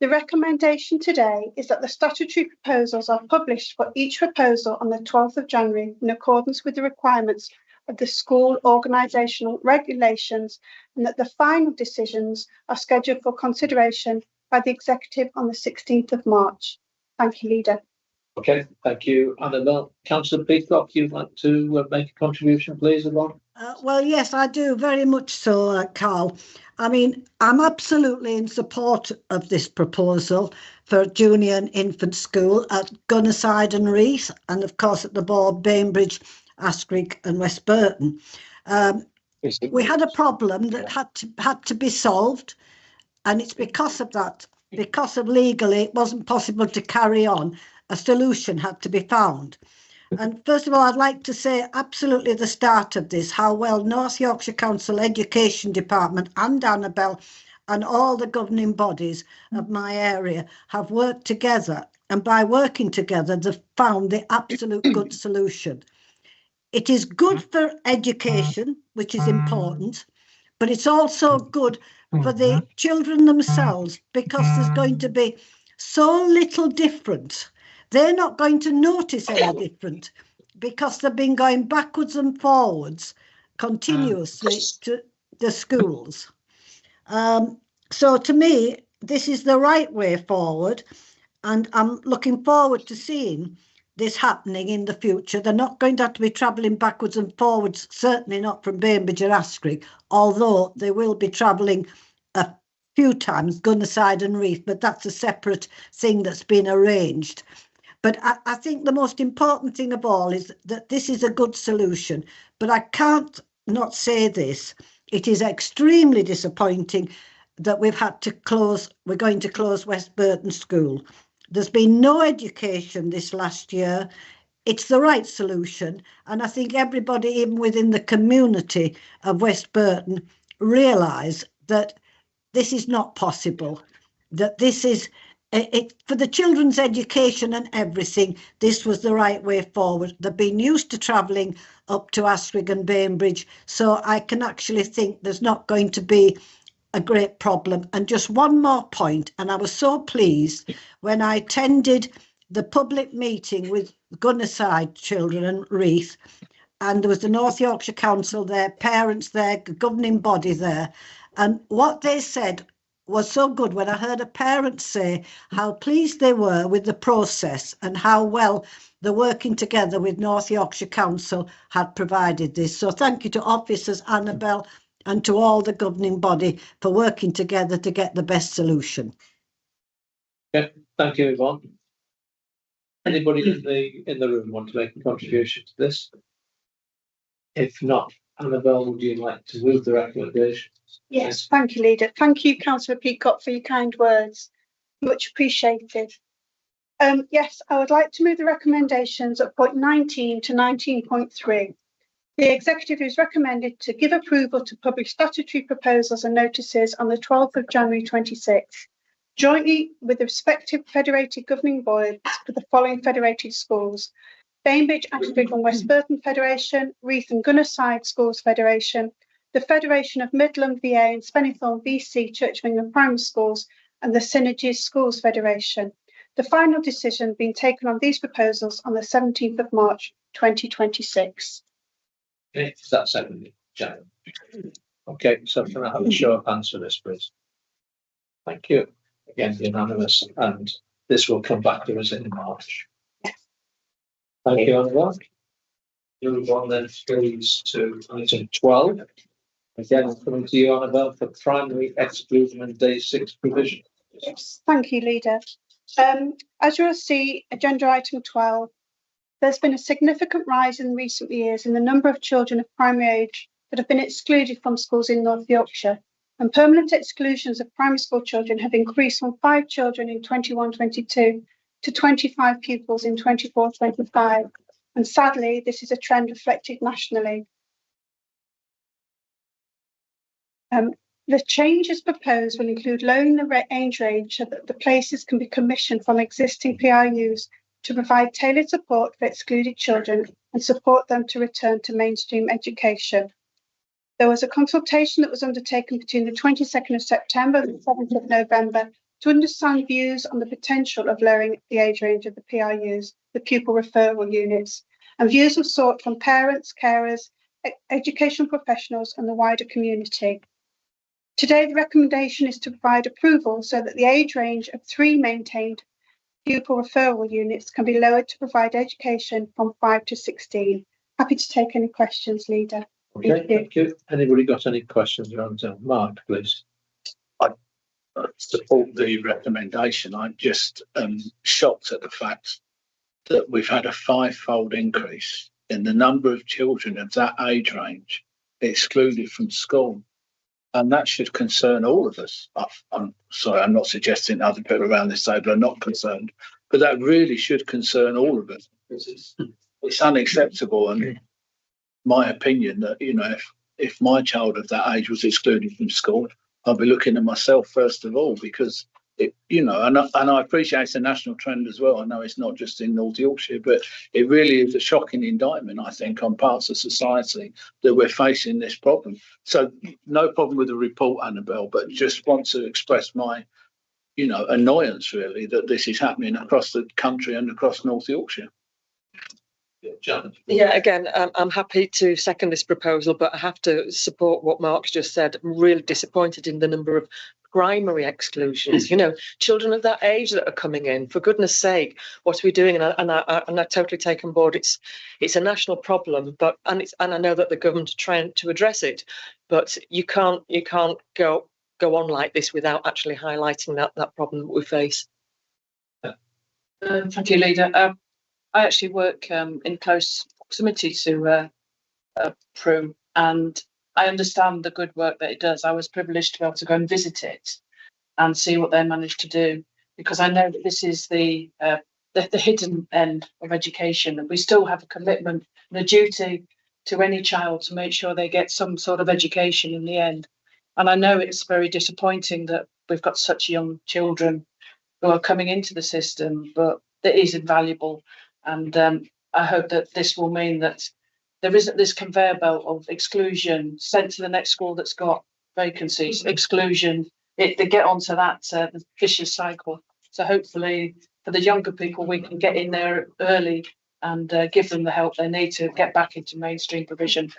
The recommendation today is that the statutory proposals are published for each proposal on the 12th of January in accordance with the requirements of the school organisational regulations, and that the final decisions are scheduled for consideration by the Executive on the 16th of March. Thank you, Leader. Okay, thank you, Annabelle. Councillor Peacock, you'd like to make a contribution, please, Yvonne? Well, yes, I do, very much so, Carl. I mean, I'm absolutely in support of this proposal for junior and infant school at Gunnerside and Reeth, and of course at the board, Bainbridge, Asquith and West Burton. We had a problem that had to be solved, and it's because of that, because of legally it wasn't possible to carry on. A solution had to be found. And first of all, I'd like to say absolutely at the start of this, how well North Yorkshire Council Education Department and Annabelle and all the governing bodies of my area have worked together. And by working together, they've found the absolute good solution. It is good for education, which is important, but it's also good for the children themselves, because there's going to be so little difference. They're not going to notice any different because they've been going backwards and forwards continuously to the schools. So to me, this is the right way forward, and I'm looking forward to seeing this happening in the future. They're not going to have to be travelling backwards and forwards, certainly not from Bainbridge or Asquith, although they will be travelling a few times, Gunnerside and Reeth, but that's a separate thing that's been arranged. But I think the most important thing of all is that this is a good solution. But I can't not say this. It is extremely disappointing that we've had to close, we're going to close West Burton School. There's been no education this last year. It's the right solution. And I think everybody, even within the community of West Burton, realise that this is not possible, that this is, for the children's education and everything, this was the right way forward. They've been used to travelling up to Asquith and Bainbridge, so I can actually think there's not going to be a great problem. And just one more point, and I was so pleased when I attended the public meeting with Gunnerside children and Reeth, and there was the North Yorkshire Council there, parents there, governing body there, and what they said was so good when I heard a parent say how pleased they were with the process and how well the working together with North Yorkshire Council had provided this. So thank you to officers, Annabelle, and to all the governing body for working together to get the best solution. Yeah, thank you, Yvonne. Anybody in the room want to make a contribution to this? If not, Annabelle, would you like to move the recommendation? Yes, thank you, Leader. Thank you, Councillor Peacock, for your kind words. Much appreciated. Yes, I would like to move the recommendations at point 19 to 19.3. The Executive is recommended to give approval to publish statutory proposals and notices on the 12th of January 26, jointly with the respective federated governing boards for the following federated schools: Bainbridge, Asquith and West Burton Federation, Reeth and Gunnerside Schools Federation, the Federation of Midland VA and Spennythorne VC Church of England Primary Schools, and the Synergy Schools Federation. The final decision being taken on these proposals on the 17th of March 2026. Okay, is that seconded, Janet? Okay, so can I have a show of hands for this, please? Thank you. Again, unanimous, and this will come back to us in March. Thank you, Annabelle. Move on then, please, to item 12. Again, coming to you, Annabelle, for primary exclusion and day 6 provision. Yes, thank you, Leader. As you'll see, agenda item 12, there's been a significant rise in recent years in the number of children of primary age that have been excluded from schools in North Yorkshire, and permanent exclusions of primary school children have increased from 5 children in 21-22 to 25 pupils in 24-25, and sadly, this is a trend reflected nationally. The changes proposed will include lowering the age range so that the places can be commissioned from existing PRUs to provide tailored support for excluded children and support them to return to mainstream education. There was a consultation that was undertaken between the 22nd of September and the 7th of November to understand views on the potential of lowering the age range of the PRUs, the pupil referral units, and views were sought from parents, carers, education professionals and the wider community. Today, the recommendation is to provide approval so that the age range of 3 maintained pupil referral units can be lowered to provide education from 5 to 16. Happy to take any questions, Leader. Okay, thank you. Anybody got any questions around that? Mark, please. I support the recommendation. I'm just shocked at the fact that we've had a 5-fold increase in the number of children of that age range excluded from school. And that should concern all of us. I'm sorry, I'm not suggesting other people around this table are not concerned, but that really should concern all of us. It's unacceptable, and my opinion that, you know, if my child of that age was excluded from school, I'd be looking at myself first of all, because it, you know, and I appreciate it's a national trend as well. I know it's not just in North Yorkshire, but it really is a shocking indictment, I think, on parts of society that we're facing this problem. So no problem with the report, Annabelle, but just want to express my, you know, annoyance really that this is happening across the country and across North Yorkshire. Yeah, again, I'm happy to second this proposal, but I have to support what Mark's just said. I'm really disappointed in the number of primary exclusions. You know, children of that age that are coming in. For goodness' sake, what are we doing? And I totally take on board. It's a national problem, but and I know that the government are trying to address it, but you can't go on like this without actually highlighting that problem that we face. Thank you, Leader. I actually work in close proximity to PRU, and I understand the good work that it does. I was privileged to be able to go and visit it and see what they managed to do, because I know that this is the hidden end of education, and we still have a commitment and a duty to any child to make sure they get some sort of education in the end. And I know it's very disappointing that we've got such young children who are coming into the system, but it is invaluable. And I hope that this will mean that there isn't this conveyor belt of exclusion sent to the next school that's got vacancies, exclusion, they get onto that the vicious cycle. So hopefully for the younger people, we can get in there early and give them the help they need to get back into mainstream provision.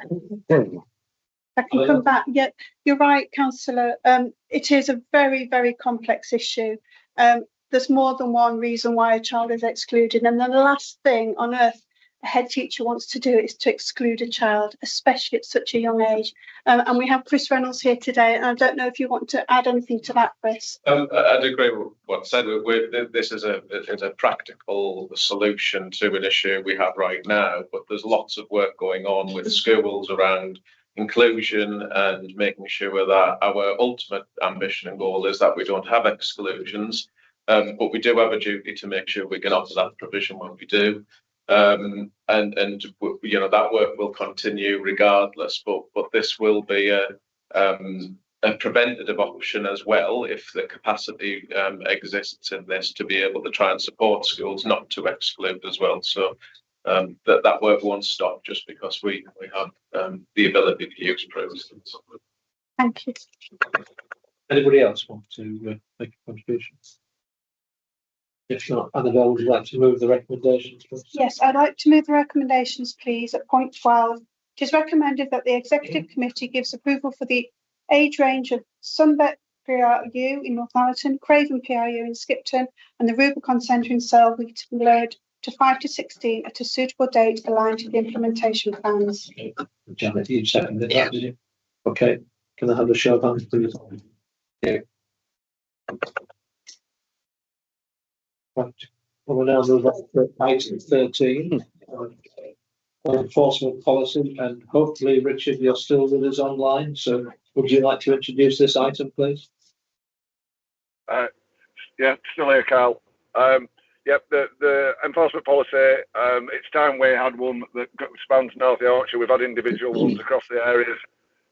I can come back. Yeah, you're right, Councillor. It is a very, very complex issue. There's more than one reason why a child is excluded. And then the last thing on earth a head teacher wants to do is to exclude a child, especially at such a young age. And we have Chris Reynolds here today. And I don't know if you want to add anything to that, Chris. I'd agree with what's said. This is a practical solution to an issue we have right now, but there's lots of work going on with schools around inclusion and making sure that our ultimate ambition and goal is that we don't have exclusions. But we do have a duty to make sure we can offer that provision when we do, and you know that work will continue regardless. But this will be a preventative option as well if the capacity exists in this to be able to try and support schools not to exclude as well. So that work won't stop just because we have the ability to use PRUs. Thank you. Anybody else want to make a contribution? If not, Annabelle, would you like to move the recommendations? Yes, I'd like to move the recommendations, please, at point 12 It is recommended that the Executive Committee gives approval for the age range of Sunbet PRU in Northallerton, Craven PRU in Skipton, and the Rubicon Centre in Selby to be lowered to 5 to 16 at a suitable date aligned to the implementation plans. Janet, you seconded that, did you? Okay, can I have a show of hands, please? Yeah. Right. We'll now move on to item 13, enforcement policy, and hopefully, Richard, you're still with us online. So, would you like to introduce this item, please? Yeah, still here, Carl. Yep, the enforcement policy. It's time we had one that spans North Yorkshire. We've had individual ones across the areas,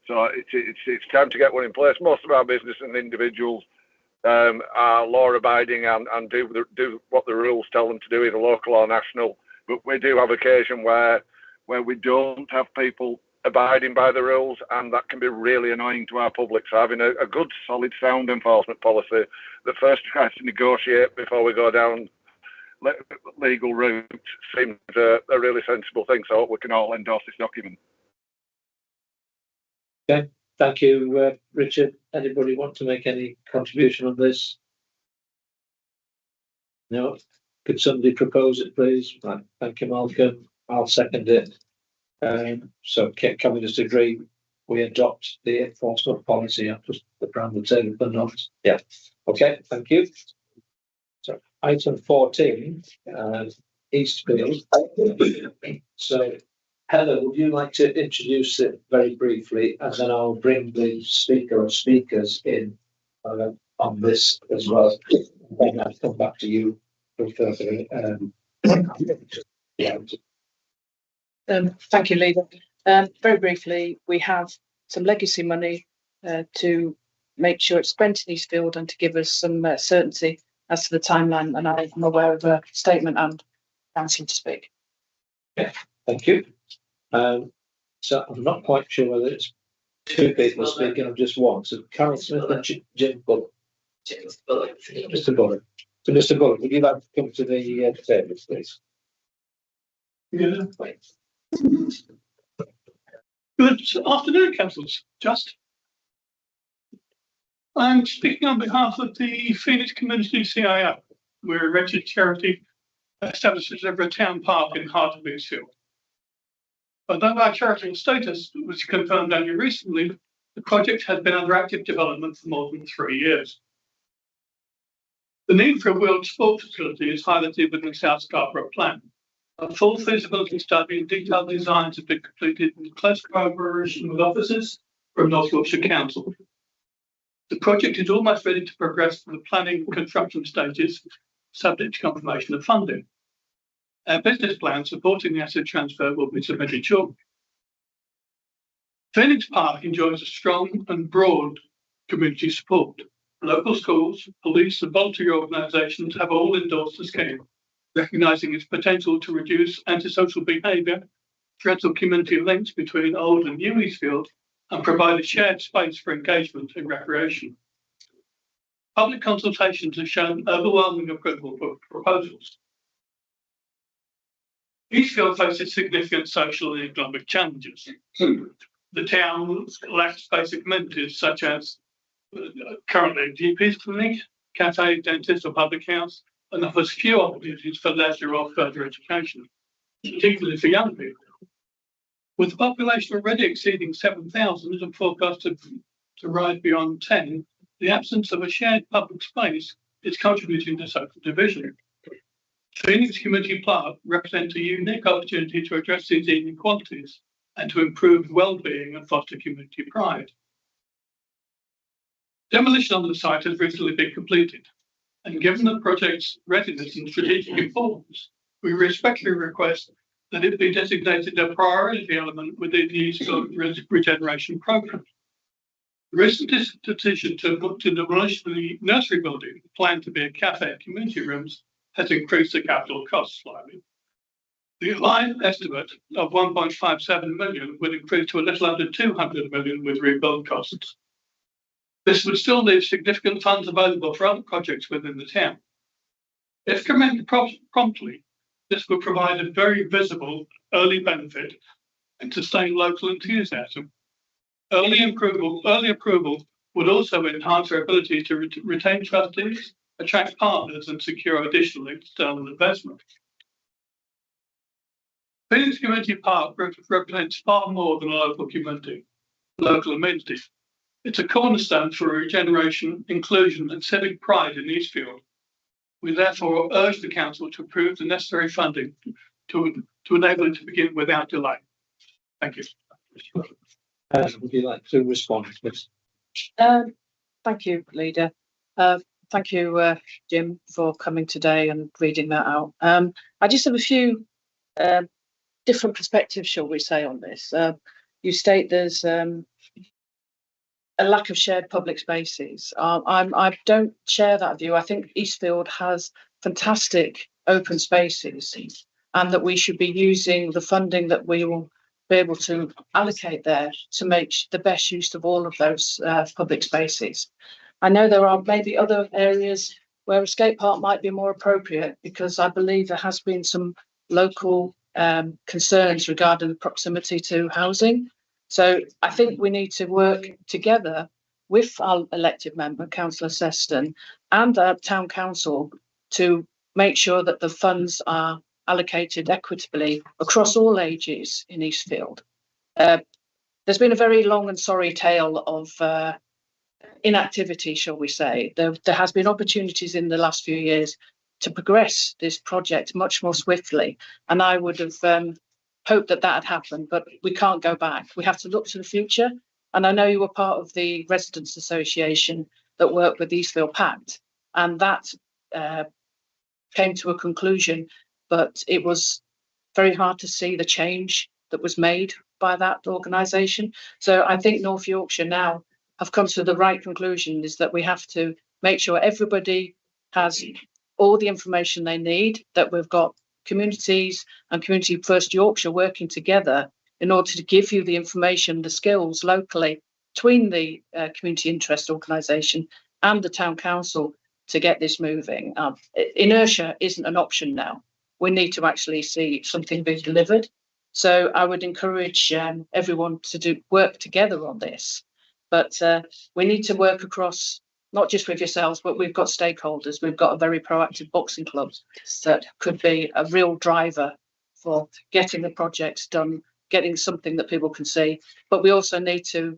so it's time to get one in place. Most of our business and individuals are law-abiding and do what the rules tell them to do, either local or national. But we do have occasion where we don't have people abiding by the rules, and that can be really annoying to our public. So having a good, solid, sound enforcement policy that first tries to negotiate before we go down legal route seems a really sensible thing. So we can all endorse this document. Okay, thank you, Richard. Anybody want to make any contribution on this? No? Could somebody propose it, please? Right, thank you, Malcolm. I'll second it. So can we just agree we adopt the enforcement policy after the round the table for not? Yeah. Okay, thank you. So item 14, Eastfield. So Heather, would you like to introduce it very briefly, and then I'll bring the speaker or speakers in on this as well. Then I'll come back to you for further. Yeah. Thank you, Leader. Very briefly, we have some legacy money to make sure it's spent in Eastfield and to give us some certainty as to the timeline. And I'm aware of a statement and council to speak. Yeah, thank you. So I'm not quite sure whether it's two people speaking or just one. So Carol Smith and Jim Bullock. Mr. Bullock. So Mr. Bullock, would you like to come to the table, please? Yeah. Good afternoon, councillors. I'm speaking on behalf of the Phoenix Community CIO. We're a registered charity established over a town park in Heart of Eastfield. Although our charitable status was confirmed only recently, the project has been under active development for more than 3 years. The need for a wheeled sport facility is highlighted within the South Scarborough plan. A full feasibility study and detailed designs have been completed in close collaboration with officers from North Yorkshire Council. The project is almost ready to progress from the planning and construction stages, subject to confirmation of funding. Our business plan supporting the asset transfer will be submitted shortly. Phoenix Park enjoys a strong and broad community support. Local schools, police and voluntary organisations have all endorsed the scheme, recognising its potential to reduce antisocial behaviour, strengthen community links between old and new Eastfield, and provide a shared space for engagement and recreation. Public consultations have shown overwhelming approval for proposals. Eastfield faces significant social and economic challenges. The town lacks basic amenities such as currently a GP's clinic, cafe, dentist or public house, and offers few opportunities for leisure or further education, particularly for young people. With the population already exceeding 7,000 and forecast to rise beyond 10, the absence of a shared public space is contributing to social division. Phoenix Community Park represents a unique opportunity to address these inequalities and to improve well-being and foster community pride. Demolition on the site has recently been completed, and given the project's readiness and strategic importance, we respectfully request that it be designated a priority element within the Eastfield regeneration programme. The recent decision to demolish the nursery building, planned to be a cafe and community rooms, has increased the capital cost slightly. The aligned estimate of 1.57 million would increase to a little under 200 million with rebuild costs. This would still leave significant funds available for other projects within the town. If commenced promptly, this would provide a very visible early benefit and sustain local enthusiasm. Early approval would also enhance our ability to retain trustees, attract partners, and secure additional external investment. Phoenix Community Park represents far more than a local amenity. It's a cornerstone for regeneration, inclusion, and civic pride in Eastfield. We therefore urge the council to approve the necessary funding to enable it to begin without delay. Thank you. Would you like to respond, please? Thank you, Leader. Thank you, Jim, for coming today and reading that out. I just have a few different perspectives, shall we say, on this. You state there's a lack of shared public spaces. I don't share that view. I think Eastfield has fantastic open spaces, and that we should be using the funding that we will be able to allocate there to make the best use of all of those public spaces. I know there are maybe other areas where a skate park might be more appropriate, because I believe there has been some local concerns regarding the proximity to housing. So I think we need to work together with our elected member, Councillor Seston, and our town council to make sure that the funds are allocated equitably across all ages in Eastfield. There's been a very long and sorry tale of inactivity, shall we say. There has been opportunities in the last few years to progress this project much more swiftly, and I would have hoped that had happened, but we can't go back. We have to look to the future, and I know you were part of the Residents Association that worked with Eastfield Pact, and that came to a conclusion, but it was very hard to see the change that was made by that organisation. So I think North Yorkshire now have come to the right conclusion, is that we have to make sure everybody has all the information they need, that we've got communities and Community First Yorkshire working together in order to give you the information, the skills locally between the community interest organisation and the town council to get this moving. Inertia isn't an option now. We need to actually see something being delivered. So I would encourage everyone to work together on this. But we need to work across, not just with yourselves, but we've got stakeholders. We've got a very proactive boxing club that could be a real driver for getting the projects done, getting something that people can see. But we also need to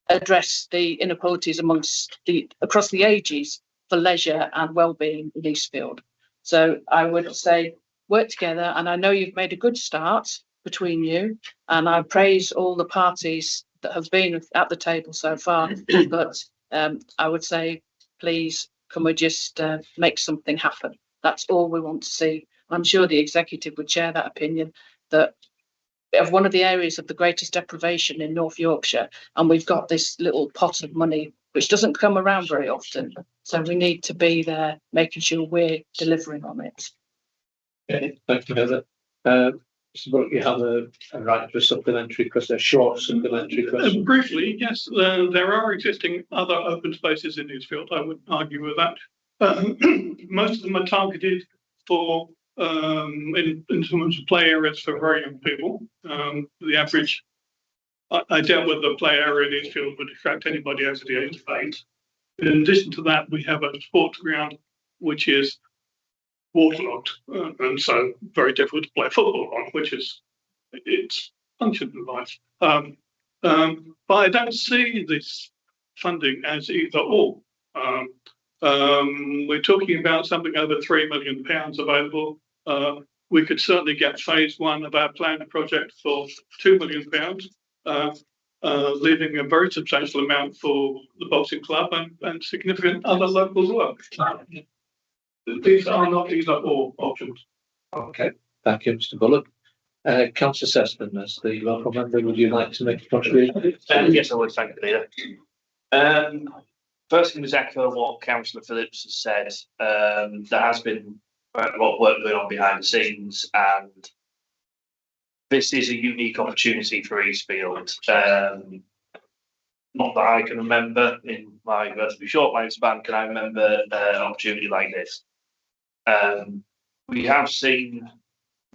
address the inequalities across the ages for leisure and well-being in Eastfield. So I would say work together, and I know you've made a good start between you, and I praise all the parties that have been at the table so far, but I would say, please, can we just make something happen? That's all we want to see. I'm sure the executive would share that opinion, that of one of the areas of the greatest deprivation in North Yorkshire, and we've got this little pot of money which doesn't come around very often. So we need to be there, making sure we're delivering on it. Okay, thank you, Heather. Mr. Bullock, you have a right to a supplementary question, a short supplementary question. Briefly, yes, there are existing other open spaces in Eastfield. I wouldn't argue with that. Most of them are targeted for in terms of play areas for very young people. The average, I doubt whether the play area in Eastfield would attract anybody over the age of 8. In addition to that, we have a sports ground which is waterlogged, and so very difficult to play football on, which is its function in life. But I don't see this funding as either or. We're talking about something over £3 million available. We could certainly get phase 1 of our planned project for £2 million, leaving a very substantial amount for the boxing club and significant other local work. These are not either or options. Okay, thank you, Mr. Bullock. Councillor Seston, as the local member, would you like to make a contribution? Yes, I would. Thank you, Leader. First thing was echo what Councillor Phillips has said. There has been a lot of work going on behind the scenes, and this is a unique opportunity for Eastfield. Not that I can remember in my relatively short lifespan can I remember an opportunity like this. We have seen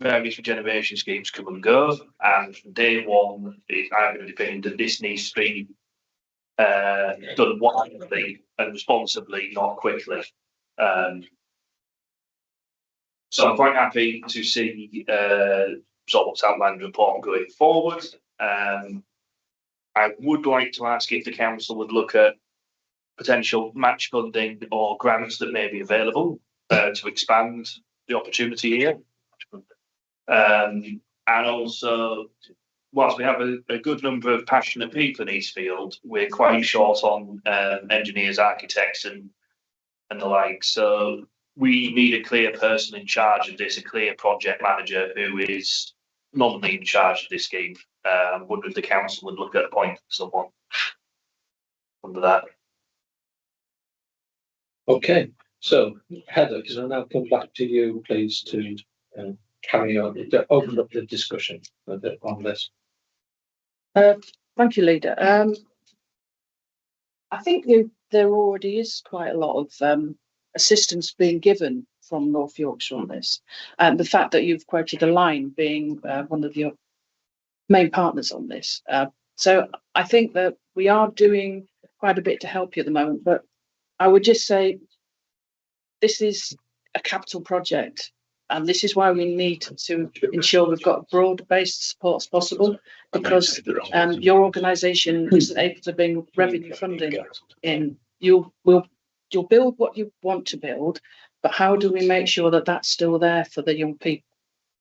various regeneration schemes come and go, and from day one, I'm of the opinion that this needs to be done wisely and responsibly, not quickly. So I'm quite happy to see sort of what's outlined in the report going forward. I would like to ask if the council would look at potential match funding or grants that may be available to expand the opportunity here. And also, whilst we have a good number of passionate people in Eastfield, we're quite short on engineers, architects and the like. So we need a clear person in charge of this, a clear project manager who is nominally in charge of this scheme. I wonder if the council would look at appointing someone under that. Okay, so Heather, can I now come back to you, please, to carry on, to open up the discussion on this? Thank you, Leader. I think there already is quite a lot of assistance being given from North Yorkshire on this. And the fact that you've quoted a line being one of your main partners on this. So I think that we are doing quite a bit to help you at the moment, but I would just say this is a capital project, and this is why we need to ensure we've got broad-based support as possible, because your organisation isn't able to bring revenue funding in. You'll build what you want to build, but how do we make sure that that's still there for the young people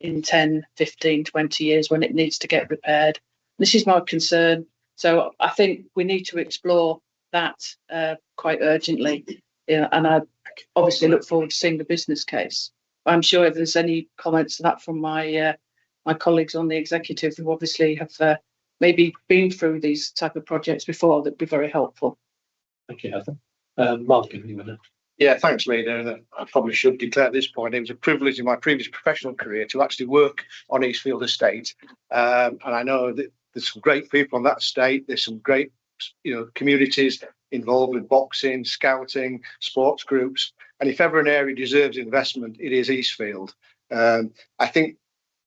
in 10, 15, 20 years when it needs to get repaired? This is my concern. So I think we need to explore that quite urgently. Yeah, and I obviously look forward to seeing the business case. I'm sure if there's any comments to that from my my colleagues on the executive who obviously have maybe been through these type of projects before, that'd be very helpful. Thank you, Heather. Mark, you want to? Yeah, thanks, Leader. I probably should declare at this point, it was a privilege in my previous professional career to actually work on Eastfield Estate. And I know that there's some great people on that estate. There's some great, communities involved with boxing, scouting, sports groups. And if ever an area deserves investment, it is Eastfield. I think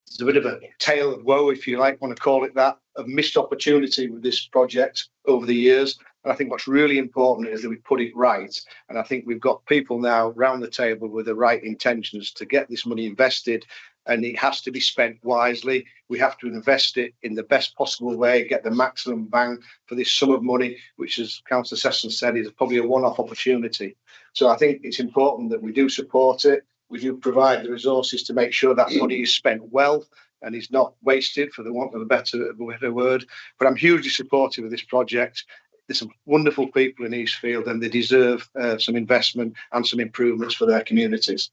there's a bit of a tale of woe, if you want to call it that, of missed opportunity with this project over the years. And I think what's really important is that we put it right. And I think we've got people now round the table with the right intentions to get this money invested, and it has to be spent wisely. We have to invest it in the best possible way, get the maximum bang for this sum of money, which, as Councillor Sesson said, is probably a one-off opportunity. So I think it's important that we do support it. We do provide the resources to make sure that money is spent well and is not wasted, for the want of a better word. But I'm hugely supportive of this project. There's some wonderful people in Eastfield, and they deserve some investment and some improvements for their communities.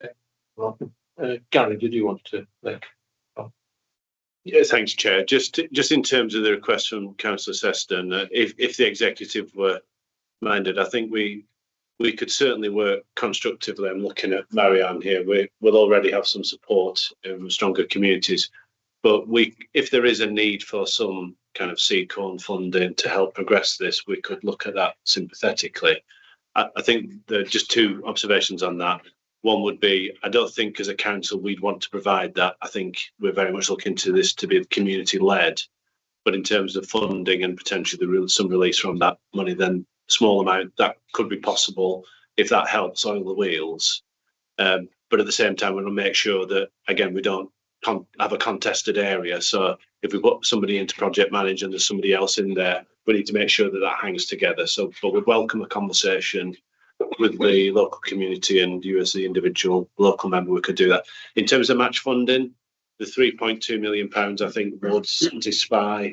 Okay. Well, Gary, did you want to make? Yeah, thanks, Chair. Just in terms of the request from Councillor Seston, if the executive were minded, I think we could certainly work constructively. I'm looking at Marianne here. We'll already have some support from stronger communities, but if there is a need for some kind of seed corn funding to help progress this, we could look at that sympathetically. I think there are just two observations on that. One would be, I don't think as a council we'd want to provide that. I think we're very much looking to this to be community led, but in terms of funding and potentially some release from that money, then small amount that could be possible if that helps oil the wheels. But at the same time, we want to make sure that, again, we don't have a contested area. So if we put somebody into project manager and there's somebody else in there, we need to make sure that that hangs together. So, but we'd welcome a conversation with the local community, and you as the individual local member, we could do that. In terms of match funding, the £3.2 million, I think, would satisfy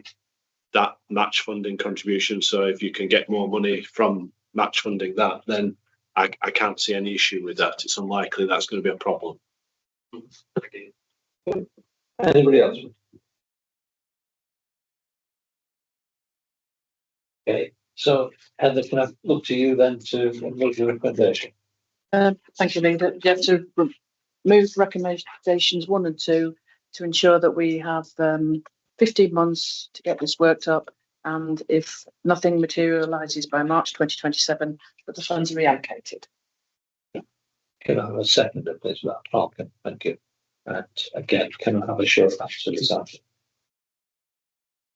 that match funding contribution. So if you can get more money from match funding that, then I can't see any issue with that. It's unlikely that's going to be a problem. Anybody else? Okay, so Heather, can I look to you then to make your recommendation? Thank you, Leader. You have to move recommendations 1 and 2 to ensure that we have 15 months to get this worked up, and if nothing materialises by March 2027, that the funds are reallocated. Can I have a second, please, for that? Okay, thank you. And again, can I have a show of hands for this item?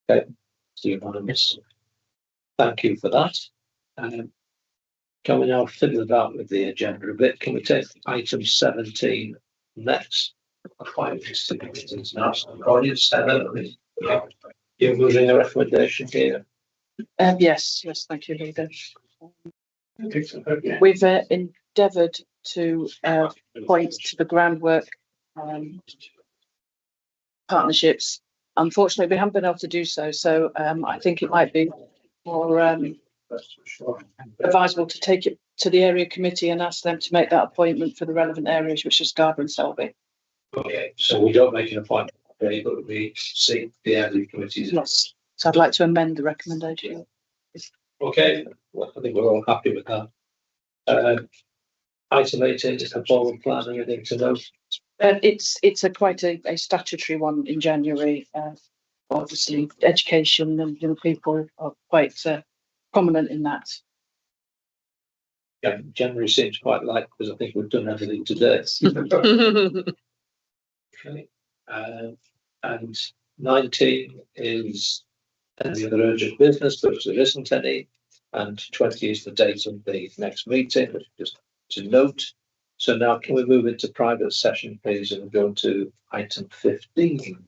Okay, it's unanimous. Thank you for that. Can we now fiddle about with the agenda a bit? Can we take item 17 next? Appointments to committees now. Audience, you're moving a recommendation here. Yes, thank you, Leader. We've endeavoured to point to the groundwork partnerships. Unfortunately, we haven't been able to do so. So I think it might be more advisable to take it to the area committee and ask them to make that appointment for the relevant areas, which is Scarborough and Selby. Okay, so we don't make an appointment today, but we see the area committees. Yes. So I'd like to amend the recommendation. Okay, well, I think we're all happy with that. Item 18 is a forward plan. Anything to note? It's quite a statutory one in January. Obviously, education and young people are quite prominent in that. Yeah, January seems quite light because I think we've done everything today. Okay, and 19 is any other urgent business, but there isn't any. And 20 is the date of the next meeting, which just to note. So now can we move into private session, please, and go to item 15?